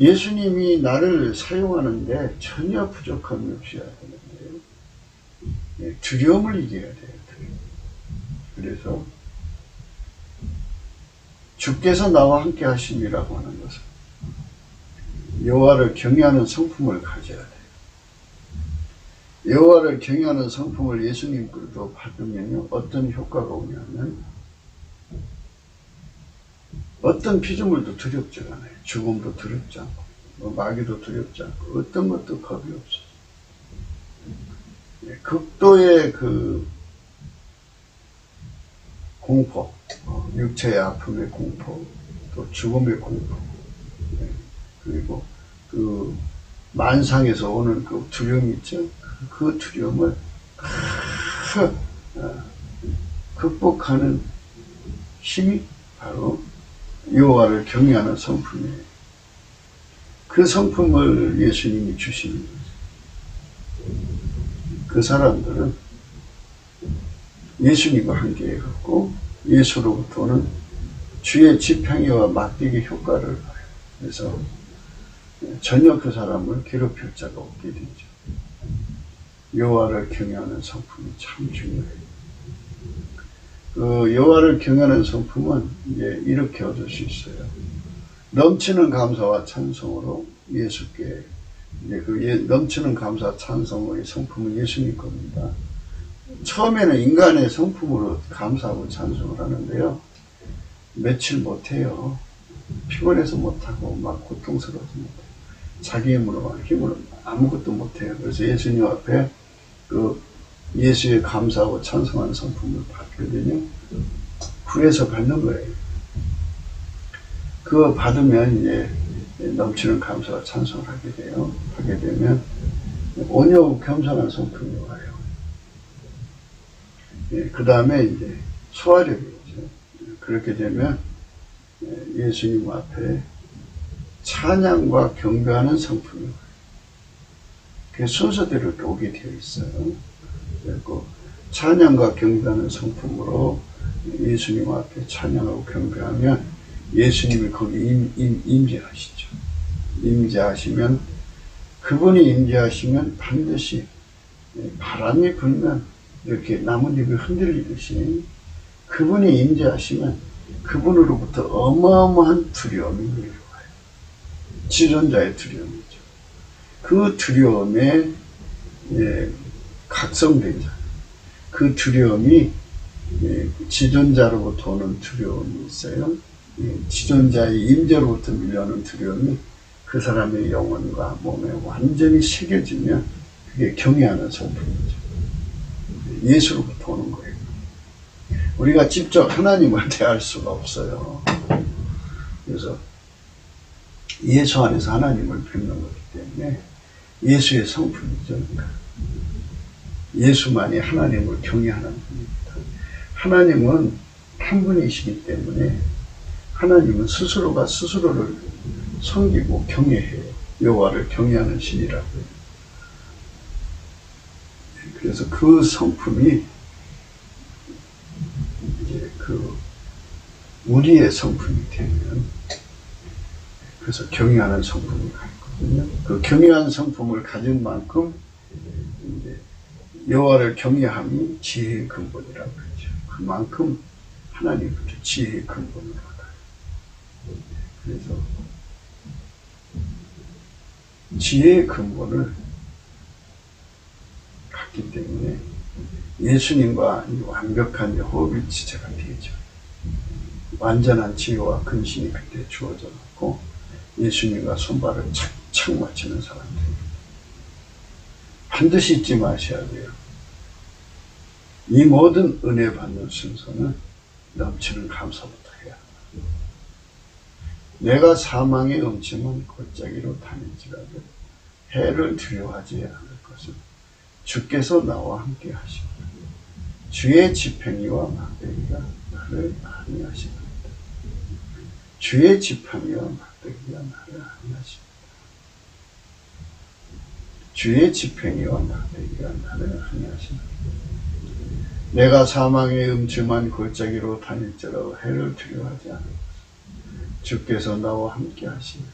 예수님이 나를 사용하는데 전혀 부족함이 없어야 되는데요. 두려움을 이겨야 돼요. 그래서 주께서 나와 함께 하심이라고 하는 것은 여호와를 경외하는 성품을 가져야 돼요. 여호와를 경외하는 성품을 예수님께도 받으면 어떤 효과가 오냐면 어떤 피조물도 두렵지 않아요. 죽음도 두렵지 않고 마귀도 두렵지 않고 어떤 것도 겁이 없어요. 극도의 그 공포, 육체의 아픔의 공포, 또 죽음의 공포, 그리고 그 만상에서 오는 그 두려움 있죠? 그 두려움을 극복하는 힘이 바로 여호와를 경외하는 성품이에요. 그 성품을 예수님이 주시는 거죠. 그 사람들은 예수님과 함께 해갖고 예수로부터 오는 주의 지팡이와 막대기 효과를 봐요. 그래서 전혀 그 사람을 괴롭힐 자가 없게 되죠. 여호와를 경외하는 성품이 참 중요해요. 그 여호와를 경외하는 성품은 이제 이렇게 얻을 수 있어요. 넘치는 감사와 찬송으로 예수께 이제 넘치는 감사 찬송의 성품은 예수님 겁니다. 처음에는 인간의 성품으로 감사하고 찬송을 하는데요. 며칠 못해요. 피곤해서 못하고 막 고통스러워서 못해요. 자기 힘으로 아무것도 못해요. 그래서 예수님 앞에 그 예수의 감사하고 찬송하는 성품을 받거든요. 구해서 받는 거예요. 그거 받으면 이제 넘치는 감사와 찬송을 하게 돼요. 하게 되면 온유하고 겸손한 성품이 와요. 그 다음에 이제 소화력이죠. 그렇게 되면 예수님 앞에 찬양과 경배하는 성품이 와요. 그 순서대로 오게 되어 있어요. 그리고 찬양과 경배하는 성품으로 예수님 앞에 찬양하고 경배하면 예수님이 거기 임재하시죠. 임재하시면 그분이 임재하시면 반드시 바람이 불면 이렇게 나뭇잎이 흔들리듯이 그분이 임재하시면 그분으로부터 어마어마한 두려움이 내려와요. 지존자의 두려움이죠. 그 두려움에 각성된 자, 그 두려움이 지존자로부터 오는 두려움이 있어요. 지존자의 임재로부터 밀려오는 두려움이 그 사람의 영혼과 몸에 완전히 새겨지면 그게 경외하는 성품이죠. 예수로부터 오는 거예요. 우리가 직접 하나님을 대할 수가 없어요. 그래서 예수 안에서 하나님을 뵙는 거기 때문에 예수의 성품이죠. 예수만이 하나님을 경외하는 분입니다. 하나님은 한 분이시기 때문에 하나님은 스스로가 스스로를 섬기고 경외해요. 여호와를 경외하는 신이라고요. 그래서 그 성품이 이제 우리의 성품이 되면 그래서 경외하는 성품을 갖거든요. 그 경외하는 성품을 가진 만큼 이제 여호와를 경외함이 지혜의 근본이라고 그러죠. 그만큼 하나님부터 지혜의 근본을 받아요. 그래서 지혜의 근본을 갖기 때문에 예수님과 완벽한 호흡일치체가 되죠. 완전한 지혜와 근신이 그때 주어져 놓고 예수님과 손발을 착착 맞추는 사람들입니다. 반드시 잊지 마셔야 돼요. 이 모든 은혜 받는 순서는 넘치는 감사부터 해야 합니다. 내가 사망의 음침한 골짜기로 다닐지라도 해를 두려워하지 않을 것은 주께서 나와 함께 하십니다. 주의 지팡이와 막대기가 나를 안위하십니다. 주의 지팡이와 막대기가 나를 안위하십니다. 주의 지팡이와 막대기가 나를 안위하십니다. 내가 사망의 음침한 골짜기로 다닐지라도 해를 두려워하지 않을 것은 주께서 나와 함께 하십니다.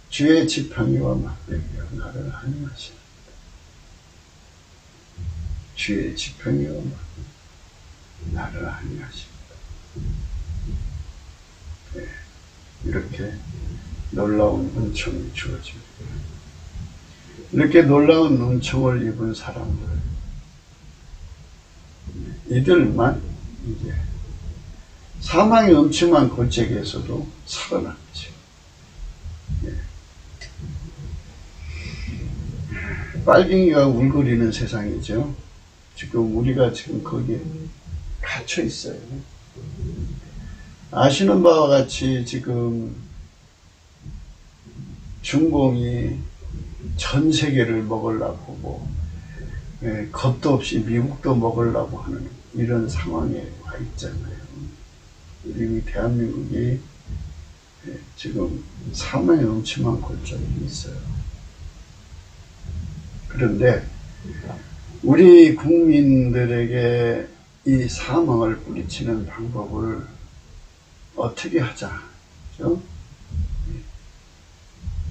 주의 지팡이와 막대기가 나를 안위하십니다. 주의 지팡이와 막대기가 나를 안위하십니다. 네, 이렇게 놀라운 은총이 주어집니다. 이렇게 놀라운 은총을 입은 사람들, 이들만 이제 사망의 음침한 골짜기에서도 살아남죠. 예. 빨갱이가 울거리는 세상이죠. 지금 우리가 지금 거기에 갇혀 있어요. 아시는 바와 같이 지금 중공이 전 세계를 먹으려고 겁도 없이 미국도 먹으려고 하는 이런 상황에 와 있잖아요. 우리 대한민국이 지금 사망의 음침한 골짜기에 있어요. 그런데 우리 국민들에게 이 사망을 뿌리치는 방법을 어떻게 하자. 그렇죠?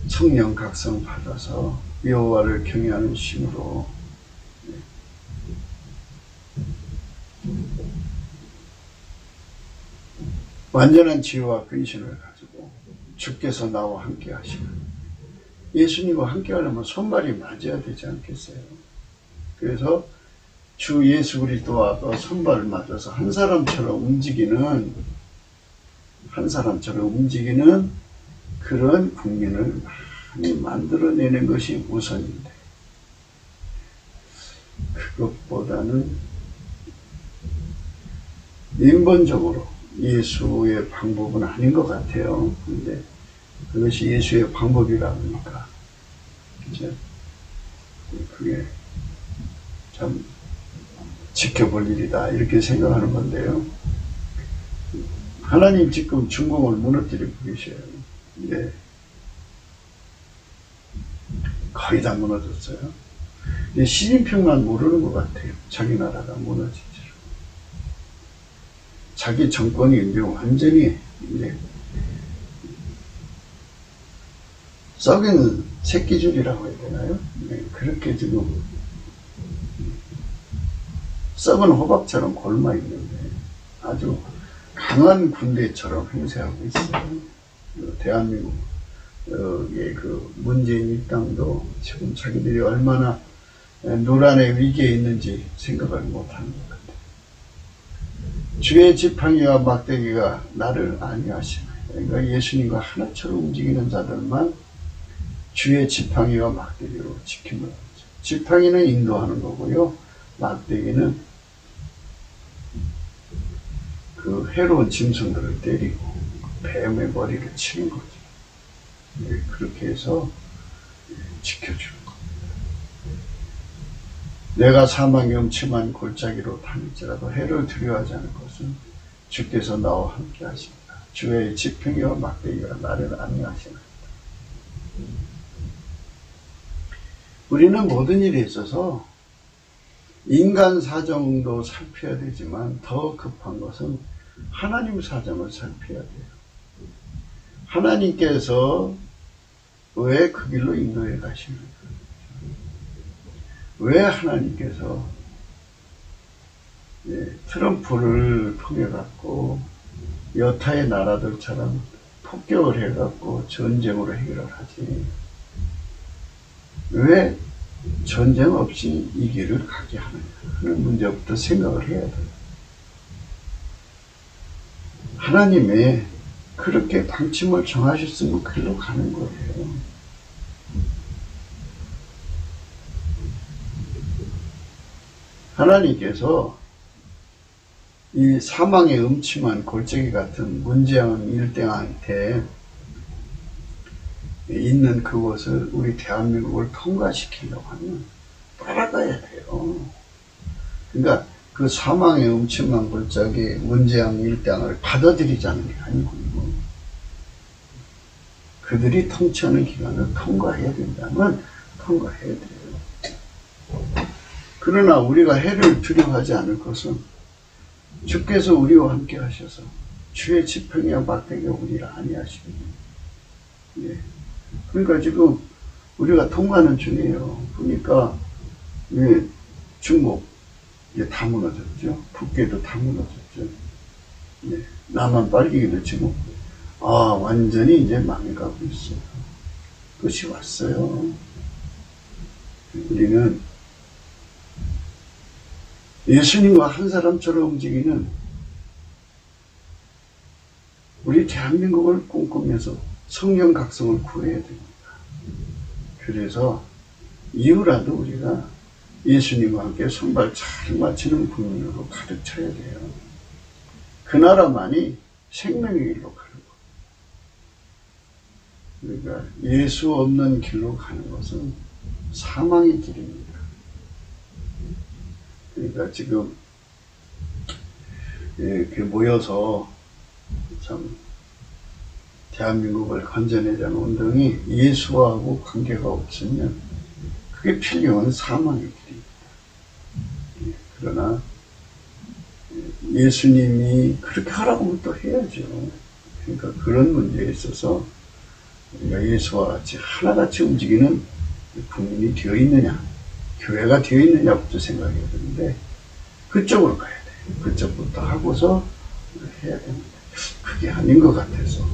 성령 각성 받아서 여호와를 경외하는 심으로 완전한 지혜와 근신을 가지고 주께서 나와 함께 하시는. 예수님과 함께 하려면 손발이 맞아야 되지 않겠어요? 그래서 주 예수 그리스도와 손발을 맞아서 한 사람처럼 움직이는 그런 국민을 많이 만들어내는 것이 우선인데, 그것보다는 인본적으로 예수의 방법은 아닌 것 같아요. 근데 그것이 예수의 방법이라 하니까 그죠? 그게 참 지켜볼 일이다 이렇게 생각하는 건데요. 하나님 지금 중공을 무너뜨리고 계셔요. 근데 거의 다 무너졌어요. 근데 시진핑만 모르는 것 같아요. 자기 나라가 무너진 줄. 자기 정권이 이제 완전히 이제 썩은 새끼줄이라고 해야 되나요? 네, 그렇게 지금 썩은 호박처럼 골마 있는데 아주 강한 군대처럼 행세하고 있어요. 대한민국 그 문재인 입당도 지금 자기들이 얼마나 노란의 위기에 있는지 생각을 못하는 것 같아요. 주의 지팡이와 막대기가 나를 안위하시네. 그러니까 예수님과 하나처럼 움직이는 자들만 주의 지팡이와 막대기로 지키는 거죠. 지팡이는 인도하는 거고요. 막대기는 그 해로운 짐승들을 때리고 뱀의 머리를 치는 거죠. 그렇게 해서 지켜주는 겁니다. 내가 사망의 음침한 골짜기로 다닐지라도 해를 두려워하지 않을 것은 주께서 나와 함께 하십니다. 주의 지팡이와 막대기가 나를 안위하시나이다. 우리는 모든 일에 있어서 인간 사정도 살펴야 되지만 더 급한 것은 하나님 사정을 살펴야 돼요. 하나님께서 왜 그 길로 인도해 가십니까? 왜 하나님께서 트럼프를 통해 갖고 여타의 나라들처럼 폭격을 해 갖고 전쟁으로 해결을 하지? 왜 전쟁 없이 이 길을 가게 하느냐 하는 문제부터 생각을 해야 돼요. 하나님의 그렇게 방침을 정하셨으면 그 길로 가는 거예요. 하나님께서 이 사망의 음침한 골짜기 같은 문재인 일당한테 있는 그곳을 우리 대한민국을 통과시키려고 하면 따라가야 돼요. 그러니까 그 사망의 음침한 골짜기 문재인 일당을 받아들이자는 게 아니고 그들이 통치하는 기간을 통과해야 된다면 통과해야 돼요. 그러나 우리가 해를 두려워하지 않을 것은 주께서 우리와 함께 하셔서 주의 지팡이와 막대기가 우리를 안위하십니다. 예. 그러니까 지금 우리가 통과하는 중이에요. 그러니까 중국 다 무너졌죠. 북괴도 다 무너졌죠. 예. 남한 빨갱이도 지금 완전히 이제 망해가고 있어요. 끝이 왔어요. 우리는 예수님과 한 사람처럼 움직이는 우리 대한민국을 꿈꾸면서 성령 각성을 구해야 됩니다. 그래서 이후라도 우리가 예수님과 함께 손발 잘 맞추는 국민으로 가득 차야 돼요. 그 나라만이 생명의 길로 가는 거예요. 그러니까 예수 없는 길로 가는 것은 사망의 길입니다. 그러니까 지금 이렇게 모여서 참 대한민국을 건져내자는 운동이 예수하고 관계가 없으면 그게 필요한 사망의 길입니다. 그러나 예수님이 그렇게 하라고 하면 또 해야죠. 그러니까 그런 문제에 있어서 우리가 예수와 같이 하나같이 움직이는 국민이 되어 있느냐, 교회가 되어 있느냐부터 생각해야 되는데 그쪽으로 가야 돼요. 그쪽부터 하고서 해야 됩니다. 그게 아닌 것 같아서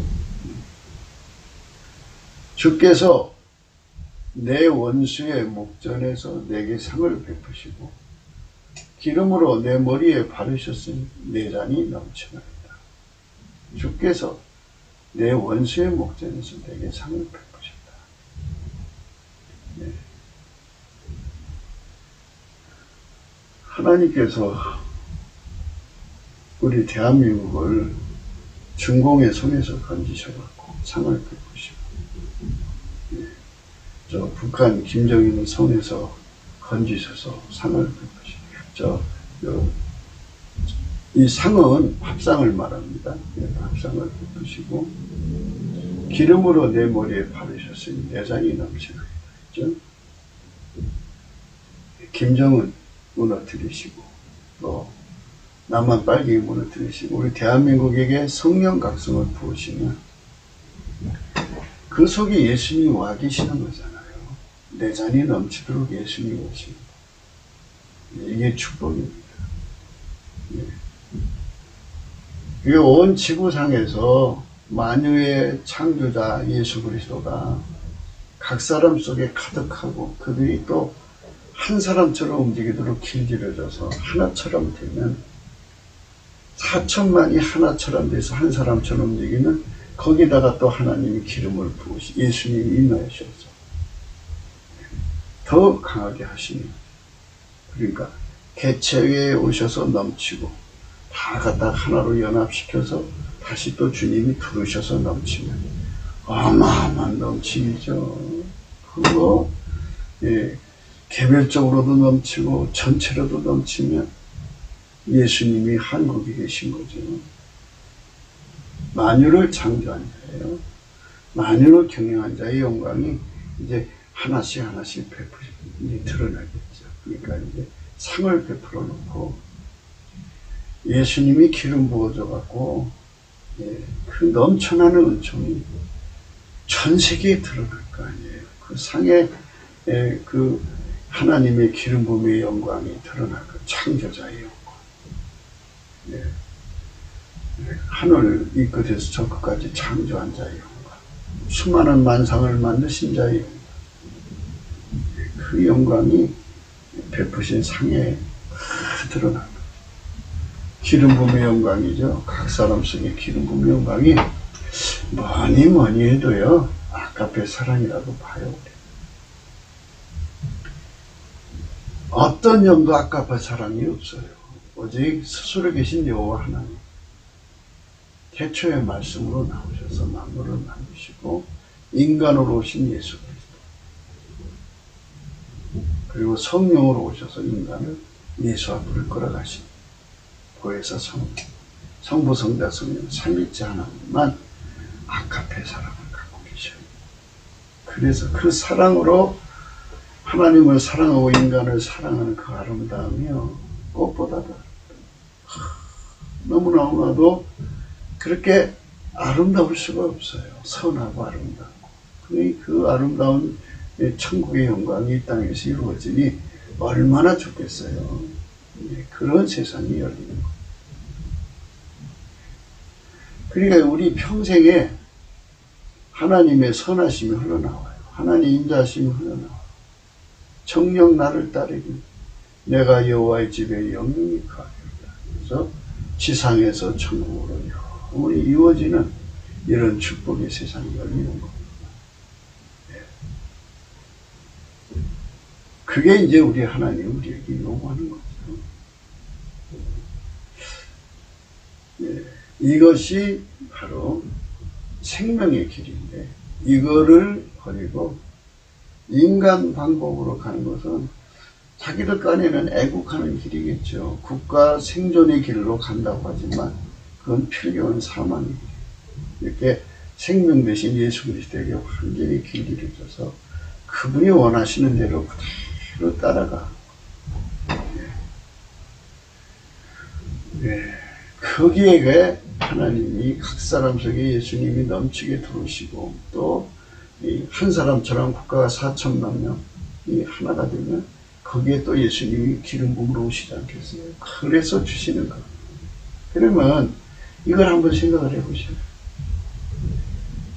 주께서 내 원수의 목전에서 내게 상을 베푸시고 기름으로 내 머리에 바르셨으니 내 잔이 넘치나이다. 주께서 내 원수의 목전에서 내게 상을 베푸셨다. 네. 하나님께서 우리 대한민국을 중공의 손에서 건지셔갖고 상을 베푸시고, 네. 저 북한 김정일의 손에서 건지셔서 상을 베푸시고, 이 상은 밥상을 말합니다. 네, 밥상을 베푸시고 기름으로 내 머리에 바르셨으니 내 잔이 넘치나이다. 그렇죠? 김정은 무너뜨리시고 또 남한 빨갱이 무너뜨리시고 우리 대한민국에게 성령 각성을 부으시면 그 속에 예수님이 와 계시는 거잖아요. 내 잔이 넘치도록 예수님이 오시는 거. 이게 축복입니다. 네. 이 온 지구상에서 만유의 창조자 예수 그리스도가 각 사람 속에 가득하고 그들이 또 한 사람처럼 움직이도록 길들여져서 하나처럼 되면 4천만이 하나처럼 돼서 한 사람처럼 움직이면 거기다가 또 하나님이 기름을 부으시 예수님이 임하셔서 더 강하게 하시는, 그러니까 개체 위에 오셔서 넘치고 다 갖다 하나로 연합시켜서 다시 또 주님이 부르셔서 넘치면 어마어마한 넘침이죠. 그거 개별적으로도 넘치고 전체로도 넘치면 예수님이 한국에 계신 거죠. 만유를 창조한 자예요. 만유를 경영한 자의 영광이 이제 하나씩 하나씩 이제 드러나겠죠. 그러니까 이제 상을 베풀어 놓고 예수님이 기름 부어져 갖고 그 넘쳐나는 은총이 전 세계에 드러날 거 아니에요. 그 상에 그 하나님의 기름 부음의 영광이 드러날 거, 창조자의 영광. 하늘 이 끝에서 저 끝까지 창조한 자의 영광, 수많은 만상을 만드신 자의 영광, 그 영광이 베푸신 상에 드러납니다. 기름 부음의 영광이죠. 각 사람 속에 기름 부음의 영광이 뭐니 해도요 아까페 사랑이라고 봐요. 어떤 영도 아까페 사랑이 없어요. 오직 스스로 계신 여호와 하나님, 태초의 말씀으로 나오셔서 만물을 만드시고 인간으로 오신 예수 그리스도, 그리고 성령으로 오셔서 인간을 예수 앞으로 끌어가신 보혜사 성부 성자 성령 삼위일체 하나님만 아카페 사랑을 갖고 계셔요. 그래서 그 사랑으로 하나님을 사랑하고 인간을 사랑하는 그 아름다움이요 꽃보다도 너무나도 그렇게 아름다울 수가 없어요. 선하고 아름답고 그 아름다운 천국의 영광이 이 땅에서 이루어지니 얼마나 좋겠어요. 그런 세상이 열리는 것. 그러니까 우리 평생에 하나님의 선하심이 흘러나와요. 하나님 인자하심이 흘러나와요. 정녕 나를 따르기 내가 여호와의 집에 영영히 거하리로다. 그래서 지상에서 천국으로 영원히 이루어지는 이런 축복의 세상이 열리는 겁니다. 그게 이제 우리 하나님 우리에게 요구하는 거죠. 이것이 바로 생명의 길인데 이거를 버리고 인간 방법으로 가는 것은 자기들 간에는 애국하는 길이겠죠. 국가 생존의 길로 간다고 하지만 그건 필경은 사망의 길. 이렇게 생명 대신 예수 그리스도에게 완전히 길이를 줘서 그분이 원하시는 대로 그대로 따라가. 거기에 하나님이 각 사람 속에 예수님이 넘치게 들어오시고 또 한 사람처럼 국가가 4천만 명이 하나가 되면 거기에 또 예수님이 기름 부음으로 오시지 않겠어요? 그래서 주시는 거예요. 그러면 이걸 한번 생각을 해보세요.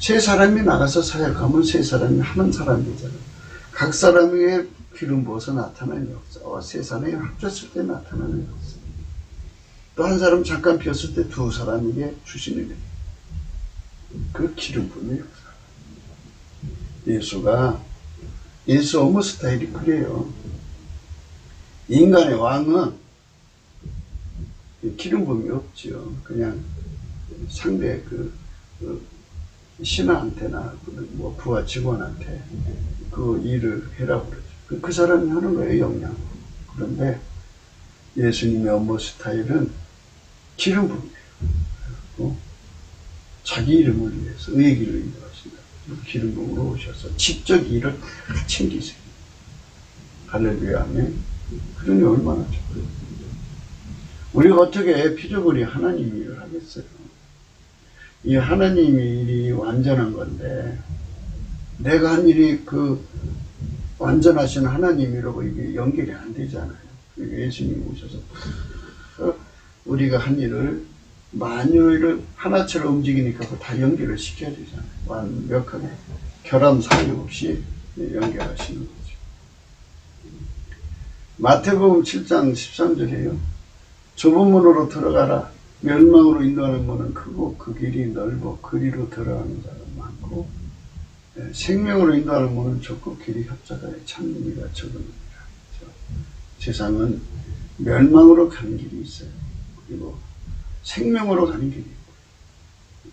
세 사람이 나가서 사역하면 세 사람이 하는 사람 되잖아요. 각 사람에게 기름 부어서 나타나는 역사와 세 사람이 합쳤을 때 나타나는 역사. 또 한 사람 잠깐 비었을 때 두 사람에게 주시는 거예요. 그 기름 부는 역사. 예수 업무 스타일이 그래요. 인간의 왕은 기름 부음이 없죠. 그냥 상대 신하한테나 뭐 부하 직원한테 그 일을 해라고 그러죠. 그 사람이 하는 거예요, 영향. 그런데 예수님의 업무 스타일은 기름 부음이에요. 자기 이름을 위해서 의의 길을 인도하신다. 기름 부음으로 오셔서 직접 일을 다 챙기세요. 할렐루야, 아멘. 그러니 얼마나 좋아요. 우리가 어떻게 피조물이 하나님 일을 하겠어요? 이 하나님의 일이 완전한 건데, 내가 한 일이 그 완전하신 하나님이라고 이게 연결이 안 되잖아요. 예수님이 오셔서 우리가 한 일을 만유를 하나처럼 움직이니까 그거 다 연결을 시켜야 되잖아요. 완벽하게 결함 사유 없이 연결하시는 거죠. 마태복음 7장 13절이에요. 좁은 문으로 들어가라. 멸망으로 인도하는 문은 크고 그 길이 넓어 그리로 들어가는 자가 많고, 생명으로 인도하는 문은 좁고 길이 협착하여 찾는 이가 적습니다. 세상은 멸망으로 가는 길이 있어요. 그리고 생명으로 가는 길이 있고,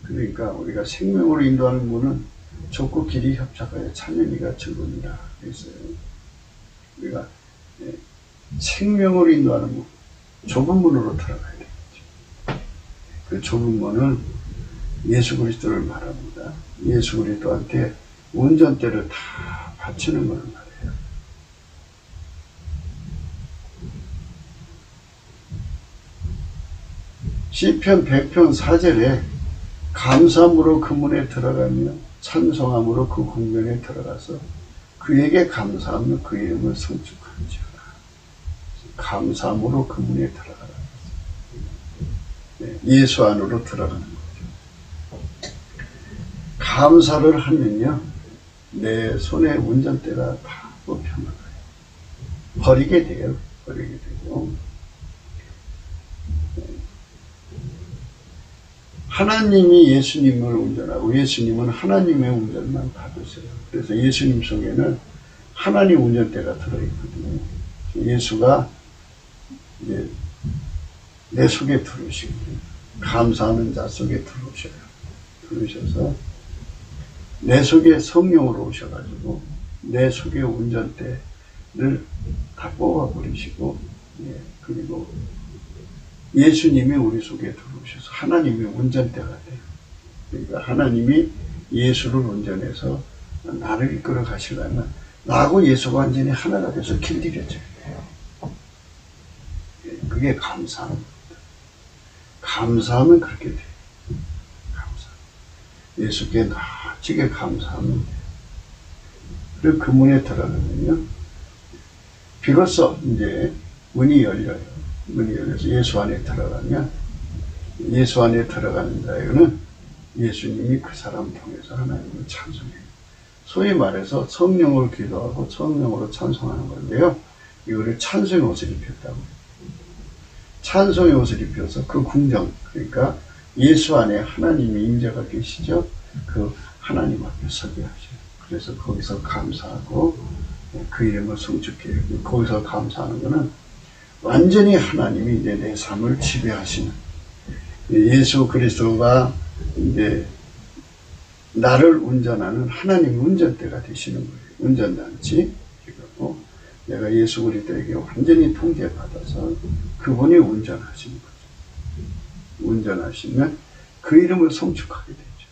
그러니까 우리가 생명으로 인도하는 문은 좁고 길이 협착하여 찾는 이가 적습니다. 그랬어요. 우리가 생명으로 인도하는 문, 좁은 문으로 들어가야 되겠죠. 그 좁은 문은 예수 그리스도를 말합니다. 예수 그리스도한테 운전대를 다 바치는 걸 말해요. 시편 100편 4절에 감사함으로 그 문에 들어가며 찬송함으로 그 궁전에 들어가서 그에게 감사하며 그 이름을 성축할지어다. 감사함으로 그 문에 들어가라. 예수 안으로 들어가는 거죠. 감사를 하면요, 내 손에 운전대가 다 뽑혀나가요. 버리게 돼요. 버리게 되고. 하나님이 예수님을 운전하고 예수님은 하나님의 운전만 받으세요. 그래서 예수님 속에는 하나님 운전대가 들어있거든요. 예수가 이제 내 속에 들어오시고, 감사하는 자 속에 들어오셔요. 들어오셔서 내 속에 성령으로 오셔가지고 내 속에 운전대를 다 뽑아버리시고, 그리고 예수님이 우리 속에 들어오셔서 하나님의 운전대가 돼요. 그러니까 하나님이 예수를 운전해서 나를 이끌어 가시려면 나하고 예수가 완전히 하나가 돼서 길들여져야 돼요. 그게 감사합니다. 감사하면 그렇게 돼요. 감사. 예수께 나치게 감사하면 돼요. 그리고 그 문에 들어가면요, 비로소 이제 문이 열려요. 문이 열려서 예수 안에 들어가면, 예수 안에 들어가는 자에게는 예수님이 그 사람 통해서 하나님을 찬송해요. 소위 말해서 성령으로 기도하고 성령으로 찬송하는 건데요, 이거를 찬송의 옷을 입혔다고. 찬송의 옷을 입혀서 그 궁정, 그러니까 예수 안에 하나님의 임재가 계시죠. 그 하나님 앞에 서게 하셔요. 그래서 거기서 감사하고 그 이름을 성축해요. 거기서 감사하는 것은 완전히 하나님이 이제 내 삶을 지배하시는, 예수 그리스도가 이제 나를 운전하는 하나님의 운전대가 되시는 거예요. 운전단지. 그리고 내가 예수 그리스도에게 완전히 통제받아서 그분이 운전하시는 거죠. 운전하시면 그 이름을 성축하게 되죠.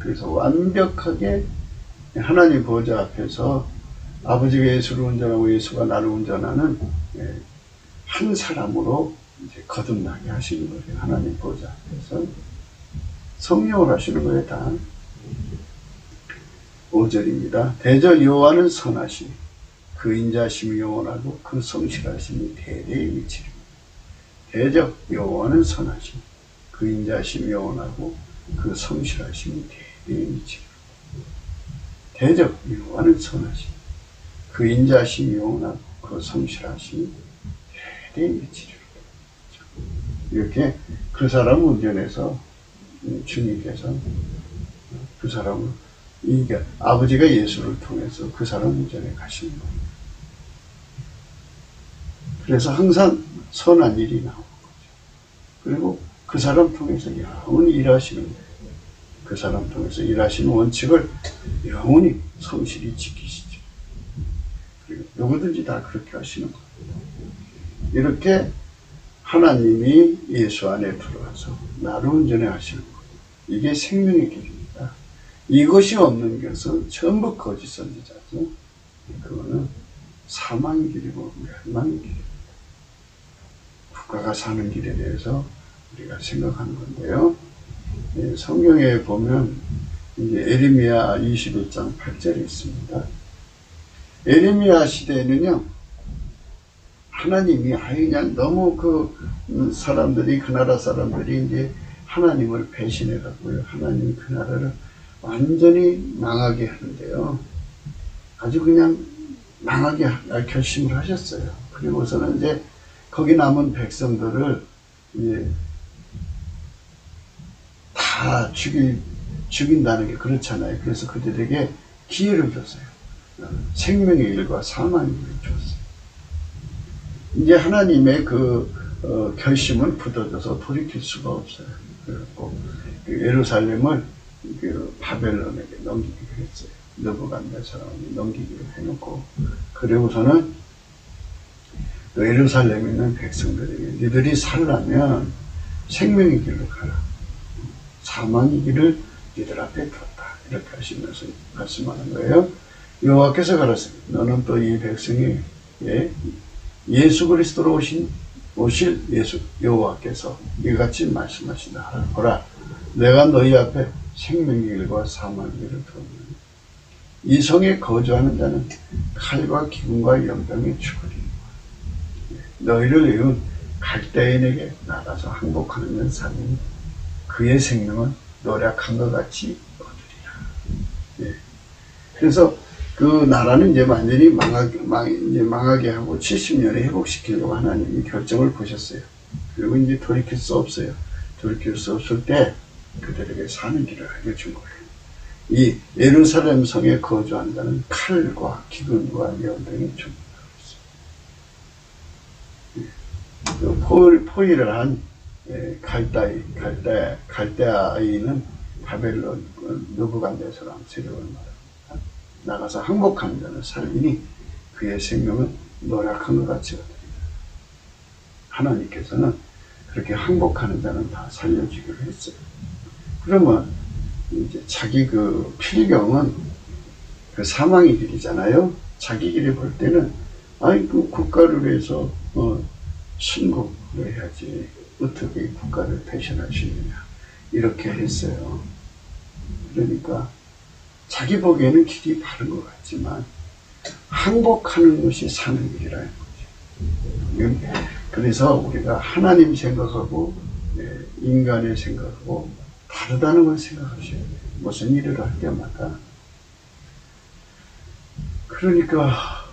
그래서 완벽하게 하나님 보좌 앞에서 아버지가 예수를 운전하고 예수가 나를 운전하는 한 사람으로 이제 거듭나게 하시는 거예요. 하나님 보좌 앞에서 성령을 하시는 거예요. 다 5절입니다. 대저 여호와는 선하시니 그 인자심이 영원하고 그 성실하심이 대대에 미치리니. 대적 여호와는 선하시니 그 인자심이 영원하고 그 성실하심이 대대에 대대의 치료. 대적 여호와는 선하시. 그 인자하심이 영원하고 그 성실하심이 대대의 치료. 이렇게 그 사람 운전해서 주님께서 그 사람을 이게 아버지가 예수를 통해서 그 사람 운전에 가시는 거예요. 그래서 항상 선한 일이 나오는 거죠. 그리고 그 사람 통해서 영원히 일하시는 거예요. 그 사람 통해서 일하시는 원칙을 영원히 성실히 지키시죠. 그리고 누구든지 다 그렇게 하시는 거예요. 이렇게 하나님이 예수 안에 들어와서 나를 운전해 하시는 거예요. 이게 생명의 길입니다. 이것이 없는 것은 전부 거짓 선지자죠. 그거는 사망의 길이고 멸망의 길입니다. 국가가 사는 길에 대해서 우리가 생각하는 건데요. 성경에 보면 이제 에레미야 21장 8절에 있습니다. 에레미야 시대에는요, 하나님이 그냥 너무 그 사람들이, 그 나라 사람들이 이제 하나님을 배신해갖고요, 하나님 그 나라를 완전히 망하게 하는데요. 아주 그냥 망하게 할 결심을 하셨어요. 그리고서는 이제 거기 남은 백성들을 이제 다 죽인다는 게 그렇잖아요. 그래서 그들에게 기회를 줬어요. 생명의 일과 사망의 일을 줬어요. 이제 하나님의 결심은 굳어져서 돌이킬 수가 없어요. 그리고 예루살렘을 바벨론에게 넘기기로 했어요. 느부갓네살이 넘기기로 해놓고, 그리고서는 또 예루살렘에 있는 백성들에게 너희들이 살려면 생명의 길로 가라. 사망의 길을 너희들 앞에 뒀다. 이렇게 하시면서 말씀하는 거예요. 여호와께서 가라사대 너는 또 이 백성이 예수 그리스도로 오실 예수 여호와께서 이같이 말씀하신다 하라. 보라, 내가 너희 앞에 생명의 길과 사망의 길을 두었느니 이 성에 거주하는 자는 칼과 기근과 연병에 죽으리니 너희를 이은 갈대인에게 나가서 항복하는 자 살리니 그의 생명은 노력한 것 같이 얻으리라. 그래서 그 나라는 이제 완전히 망하게 하고 70년에 회복시키려고 하나님이 결정을 보셨어요. 그리고 이제 돌이킬 수 없어요. 돌이킬 수 없을 때 그들에게 사는 길을 알려준 거예요. 이 예루살렘 성에 거주한다는 칼과 기근과 연병이 죽는다고 했어요. 포위를 한 갈대아인은 바벨론 느부갓네살 세력을 말합니다. 나가서 항복하는 자는 살리니 그의 생명은 노력한 것 같이 얻으리라. 하나님께서는 그렇게 항복하는 자는 다 살려주기로 했어요. 그러면 이제 자기 그 필경은 그 사망의 길이잖아요. 자기 길을 볼 때는 그 국가를 위해서 신국을 해야지 어떻게 국가를 배신할 수 있느냐 이렇게 했어요. 그러니까 자기 보기에는 길이 바른 것 같지만 항복하는 것이 사는 길이라는 거죠. 그래서 우리가 하나님 생각하고 인간의 생각하고 다르다는 걸 생각하셔야 돼요. 무슨 일을 할 때마다. 그러니까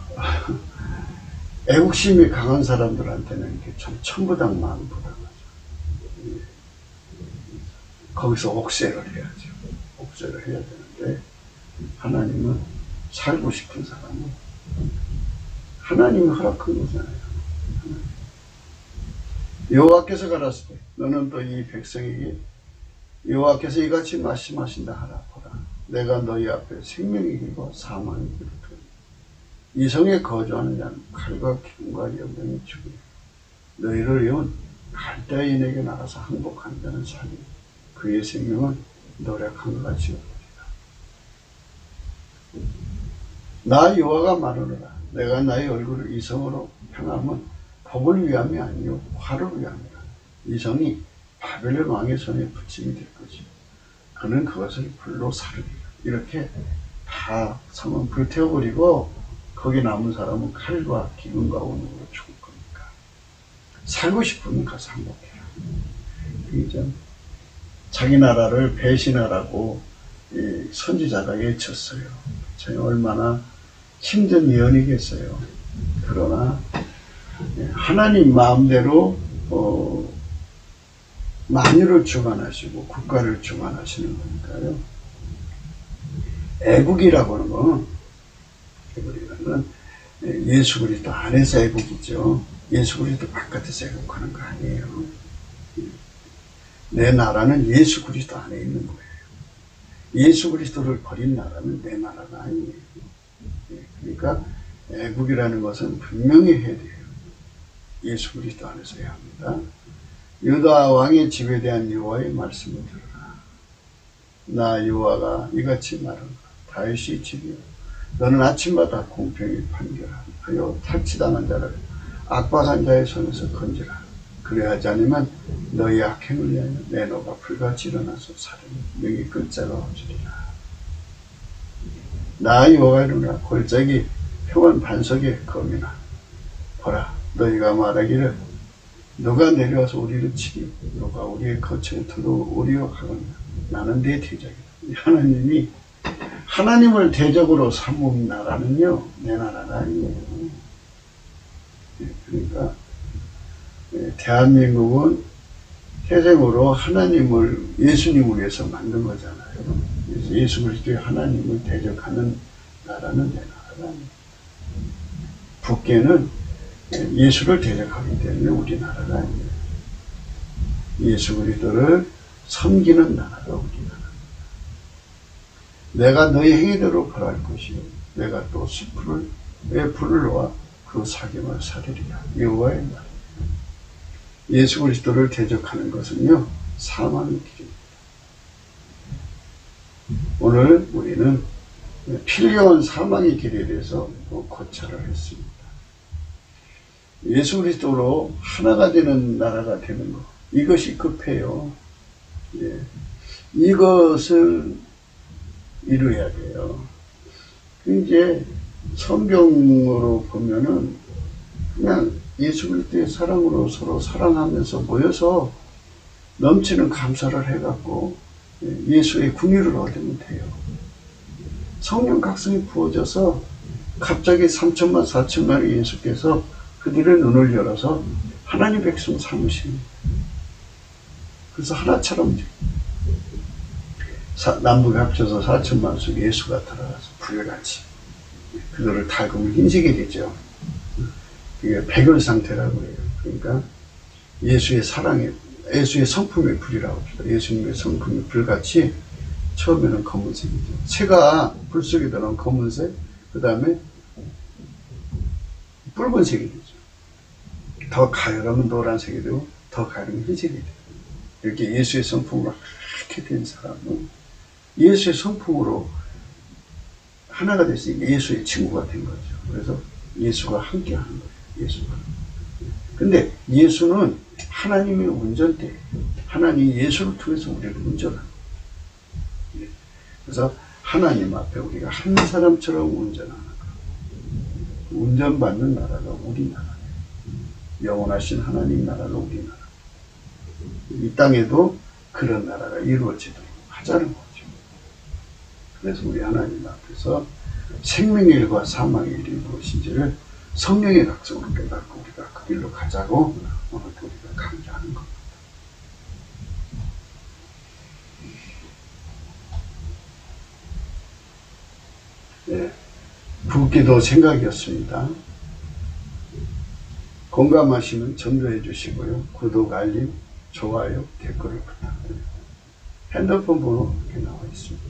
애국심이 강한 사람들한테는 이게 참 천부당 만부당하죠. 거기서 옥세를 해야죠. 옥세를 해야 되는데 하나님은 살고 싶은 사람은 하나님이 허락한 거잖아요. 여호와께서 가라사대 너는 또 이 백성에게 여호와께서 이같이 말씀하신다 하라. 보라, 내가 너희 앞에 생명의 길과 사망의 길을 두니 이 성에 거주하는 자는 칼과 기근과 연병이 죽으리. 너희를 이은 갈대인에게 나가서 항복하는 자는 살리니 그의 생명은 노력한 것 같이 얻으리라. 나 여호와가 말하노라. 내가 나의 얼굴을 이 성으로 향함은 복을 위함이 아니요 화를 위함이라. 이 성이 바벨론 왕의 손에 붙임이 될 것이요 그는 그것을 불로 사르리라. 이렇게 다 성은 불태워버리고 거기 남은 사람은 칼과 기근과 온으로 죽을 거니까 살고 싶으면 가서 항복해라. 자기 나라를 배신하라고 이 선지자가 외쳤어요. 참 얼마나 힘든 예언이겠어요. 그러나 하나님 마음대로 만유를 주관하시고 국가를 주관하시는 거니까요. 애국이라고 하는 건, 애국이라는 예수 그리스도 안에서 애국이죠. 예수 그리스도 바깥에서 애국하는 거 아니에요. 내 나라는 예수 그리스도 안에 있는 거예요. 예수 그리스도를 버린 나라는 내 나라가 아니에요. 그러니까 애국이라는 것은 분명히 해야 돼요. 예수 그리스도 안에서 해야 합니다. 유다 왕의 집에 대한 여호와의 말씀을 들으라. 나 여호와가 이같이 말한다. 다윗의 집이여, 너는 아침마다 공평히 판결하여 탈취당한 자를 압박한 자의 손에서 건지라. 그래야지 않으면 너희 악행을 위하여 내 노가 불같이 일어나서 사르니 능히 끝자가 없으리라. 나 여호와가 이르노라. 골짜기 평원 반석의 검이나 보라, 너희가 말하기를 누가 내려와서 우리를 치리요, 누가 우리의 거처에 들어오리요 하거나 나는 네 대적이다. 하나님이 하나님을 대적으로 삼은 나라는요, 내 나라가 아니에요. 그러니까 대한민국은 태생으로 하나님을, 예수님을 위해서 만든 거잖아요. 그래서 예수 그리스도의 하나님을 대적하는 나라는 내 나라가 아니에요. 북계는 예수를 대적하기 때문에 우리 나라가 아니에요. 예수 그리스도를 섬기는 나라가 우리 나라. 내가 너희 행위대로 벌할 것이요, 내가 또 숲에 불을 놓아 그 사경을 살리리라. 여호와의 말. 예수 그리스도를 대적하는 것은요, 사망의 길입니다. 오늘 우리는 필요한 사망의 길에 대해서 고찰을 했습니다. 예수 그리스도로 하나가 되는 나라가 되는 것, 이것이 급해요. 예. 이것을 이루어야 돼요. 이제 성경으로 보면은 그냥 예수 그리스도의 사랑으로 서로 사랑하면서 모여서 넘치는 감사를 해갖고 예수의 궁유를 얻으면 돼요. 성령 각성이 부어져서 갑자기 3천만 4천만의 예수께서 그들의 눈을 열어서 하나님 백성 삼으십니다. 그래서 하나처럼 남북에 합쳐서 4천만 수 예수가 들어가서 불같이 그들을 달구면 흰색이 되죠. 그게 백열 상태라고 해요. 그러니까 예수의 사랑에, 예수의 성품의 불이라고 합시다. 예수님의 성품의 불같이 처음에는 검은색이죠. 새가 불 속에 들어간 검은색, 그 다음에 붉은색이 되죠. 더 가열하면 노란색이 되고, 더 가열하면 흰색이 돼요. 이렇게 예수의 성품으로 하얗게 된 사람은 예수의 성품으로 하나가 됐으니까 예수의 친구가 된 거죠. 그래서 예수가 함께 하는 거예요. 예수가. 근데 예수는 하나님의 운전대예요. 하나님이 예수를 통해서 우리를 운전하는 거예요. 그래서 하나님 앞에 우리가 한 사람처럼 운전하는 거예요. 운전받는 나라가 우리 나라예요. 영원하신 하나님 나라가 우리 나라. 이 땅에도 그런 나라가 이루어지도록 하자는 거죠. 그래서 우리 하나님 앞에서 생명의 일과 사망의 일이 무엇인지를 성령의 각성으로 깨닫고 우리가 그 길로 가자고 오늘 우리가 강조하는 겁니다. 네, 붓기도 생각이었습니다. 공감하시면 전도해 주시고요. 구독, 알림, 좋아요, 댓글을 부탁드립니다. 핸드폰 번호 이렇게 나와 있습니다.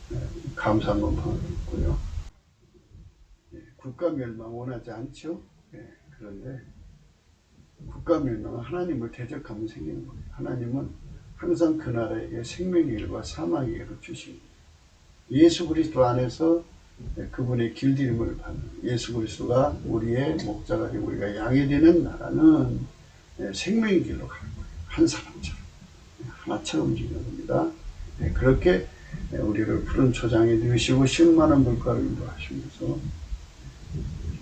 네, 감사한 번 보내드리고요. 네, 국가 멸망 원하지 않죠? 네, 그런데 국가 멸망은 하나님을 대적하면 생기는 거예요. 하나님은 항상 그 나라에게 생명의 일과 사망의 일을 주십니다. 예수 그리스도 안에서 그분의 길들임을 받는, 예수 그리스도가 우리의 목자가 되고 우리가 양이 되는 나라는 생명의 길로 가는 거예요. 한 사람처럼, 하나처럼 움직이는 겁니다. 그렇게 우리를 푸른 초장에 넣으시고 신만한 물가로 인도하시면서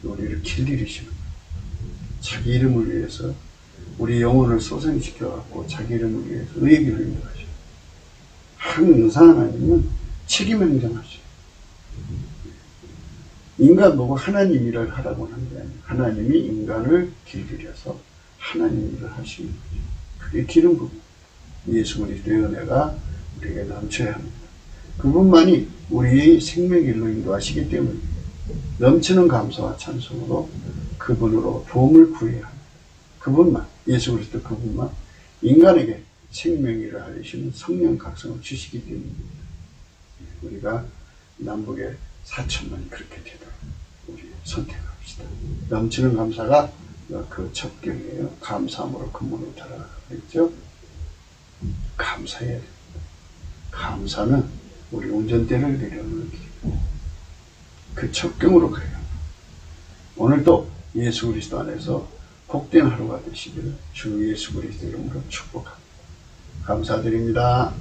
우리를 길들이시는 거예요. 자기 이름을 위해서 우리 영혼을 소생시켜갖고 자기 이름을 위해서 의의 길을 인도하시고, 항상 하나님은 책임 행정하죠. 인간 보고 하나님 일을 하라고 하는 게 아니에요. 하나님이 인간을 길들여서 하나님 일을 하시는 거죠. 그게 기름 부분. 예수 그리스도의 은혜가 우리에게 넘쳐야 합니다. 그분만이 우리의 생명길로 인도하시기 때문에 넘치는 감사와 찬송으로 그분으로 도움을 구해야 합니다. 그분만, 예수 그리스도 그분만 인간에게 생명일을 알리시는 성령 각성을 주시기 때문입니다. 우리가 남북의 4천만이 그렇게 되도록 우리 선택합시다. 넘치는 감사가 그 첩경이에요. 감사함으로 근문으로 달아가고 있죠. 감사해야 됩니다. 감사는 우리 운전대를 내려놓는 길이고 그 첩경으로 가야 합니다. 오늘도 예수 그리스도 안에서 복된 하루가 되시기를 주 예수 그리스도 이름으로 축복합니다. 감사드립니다.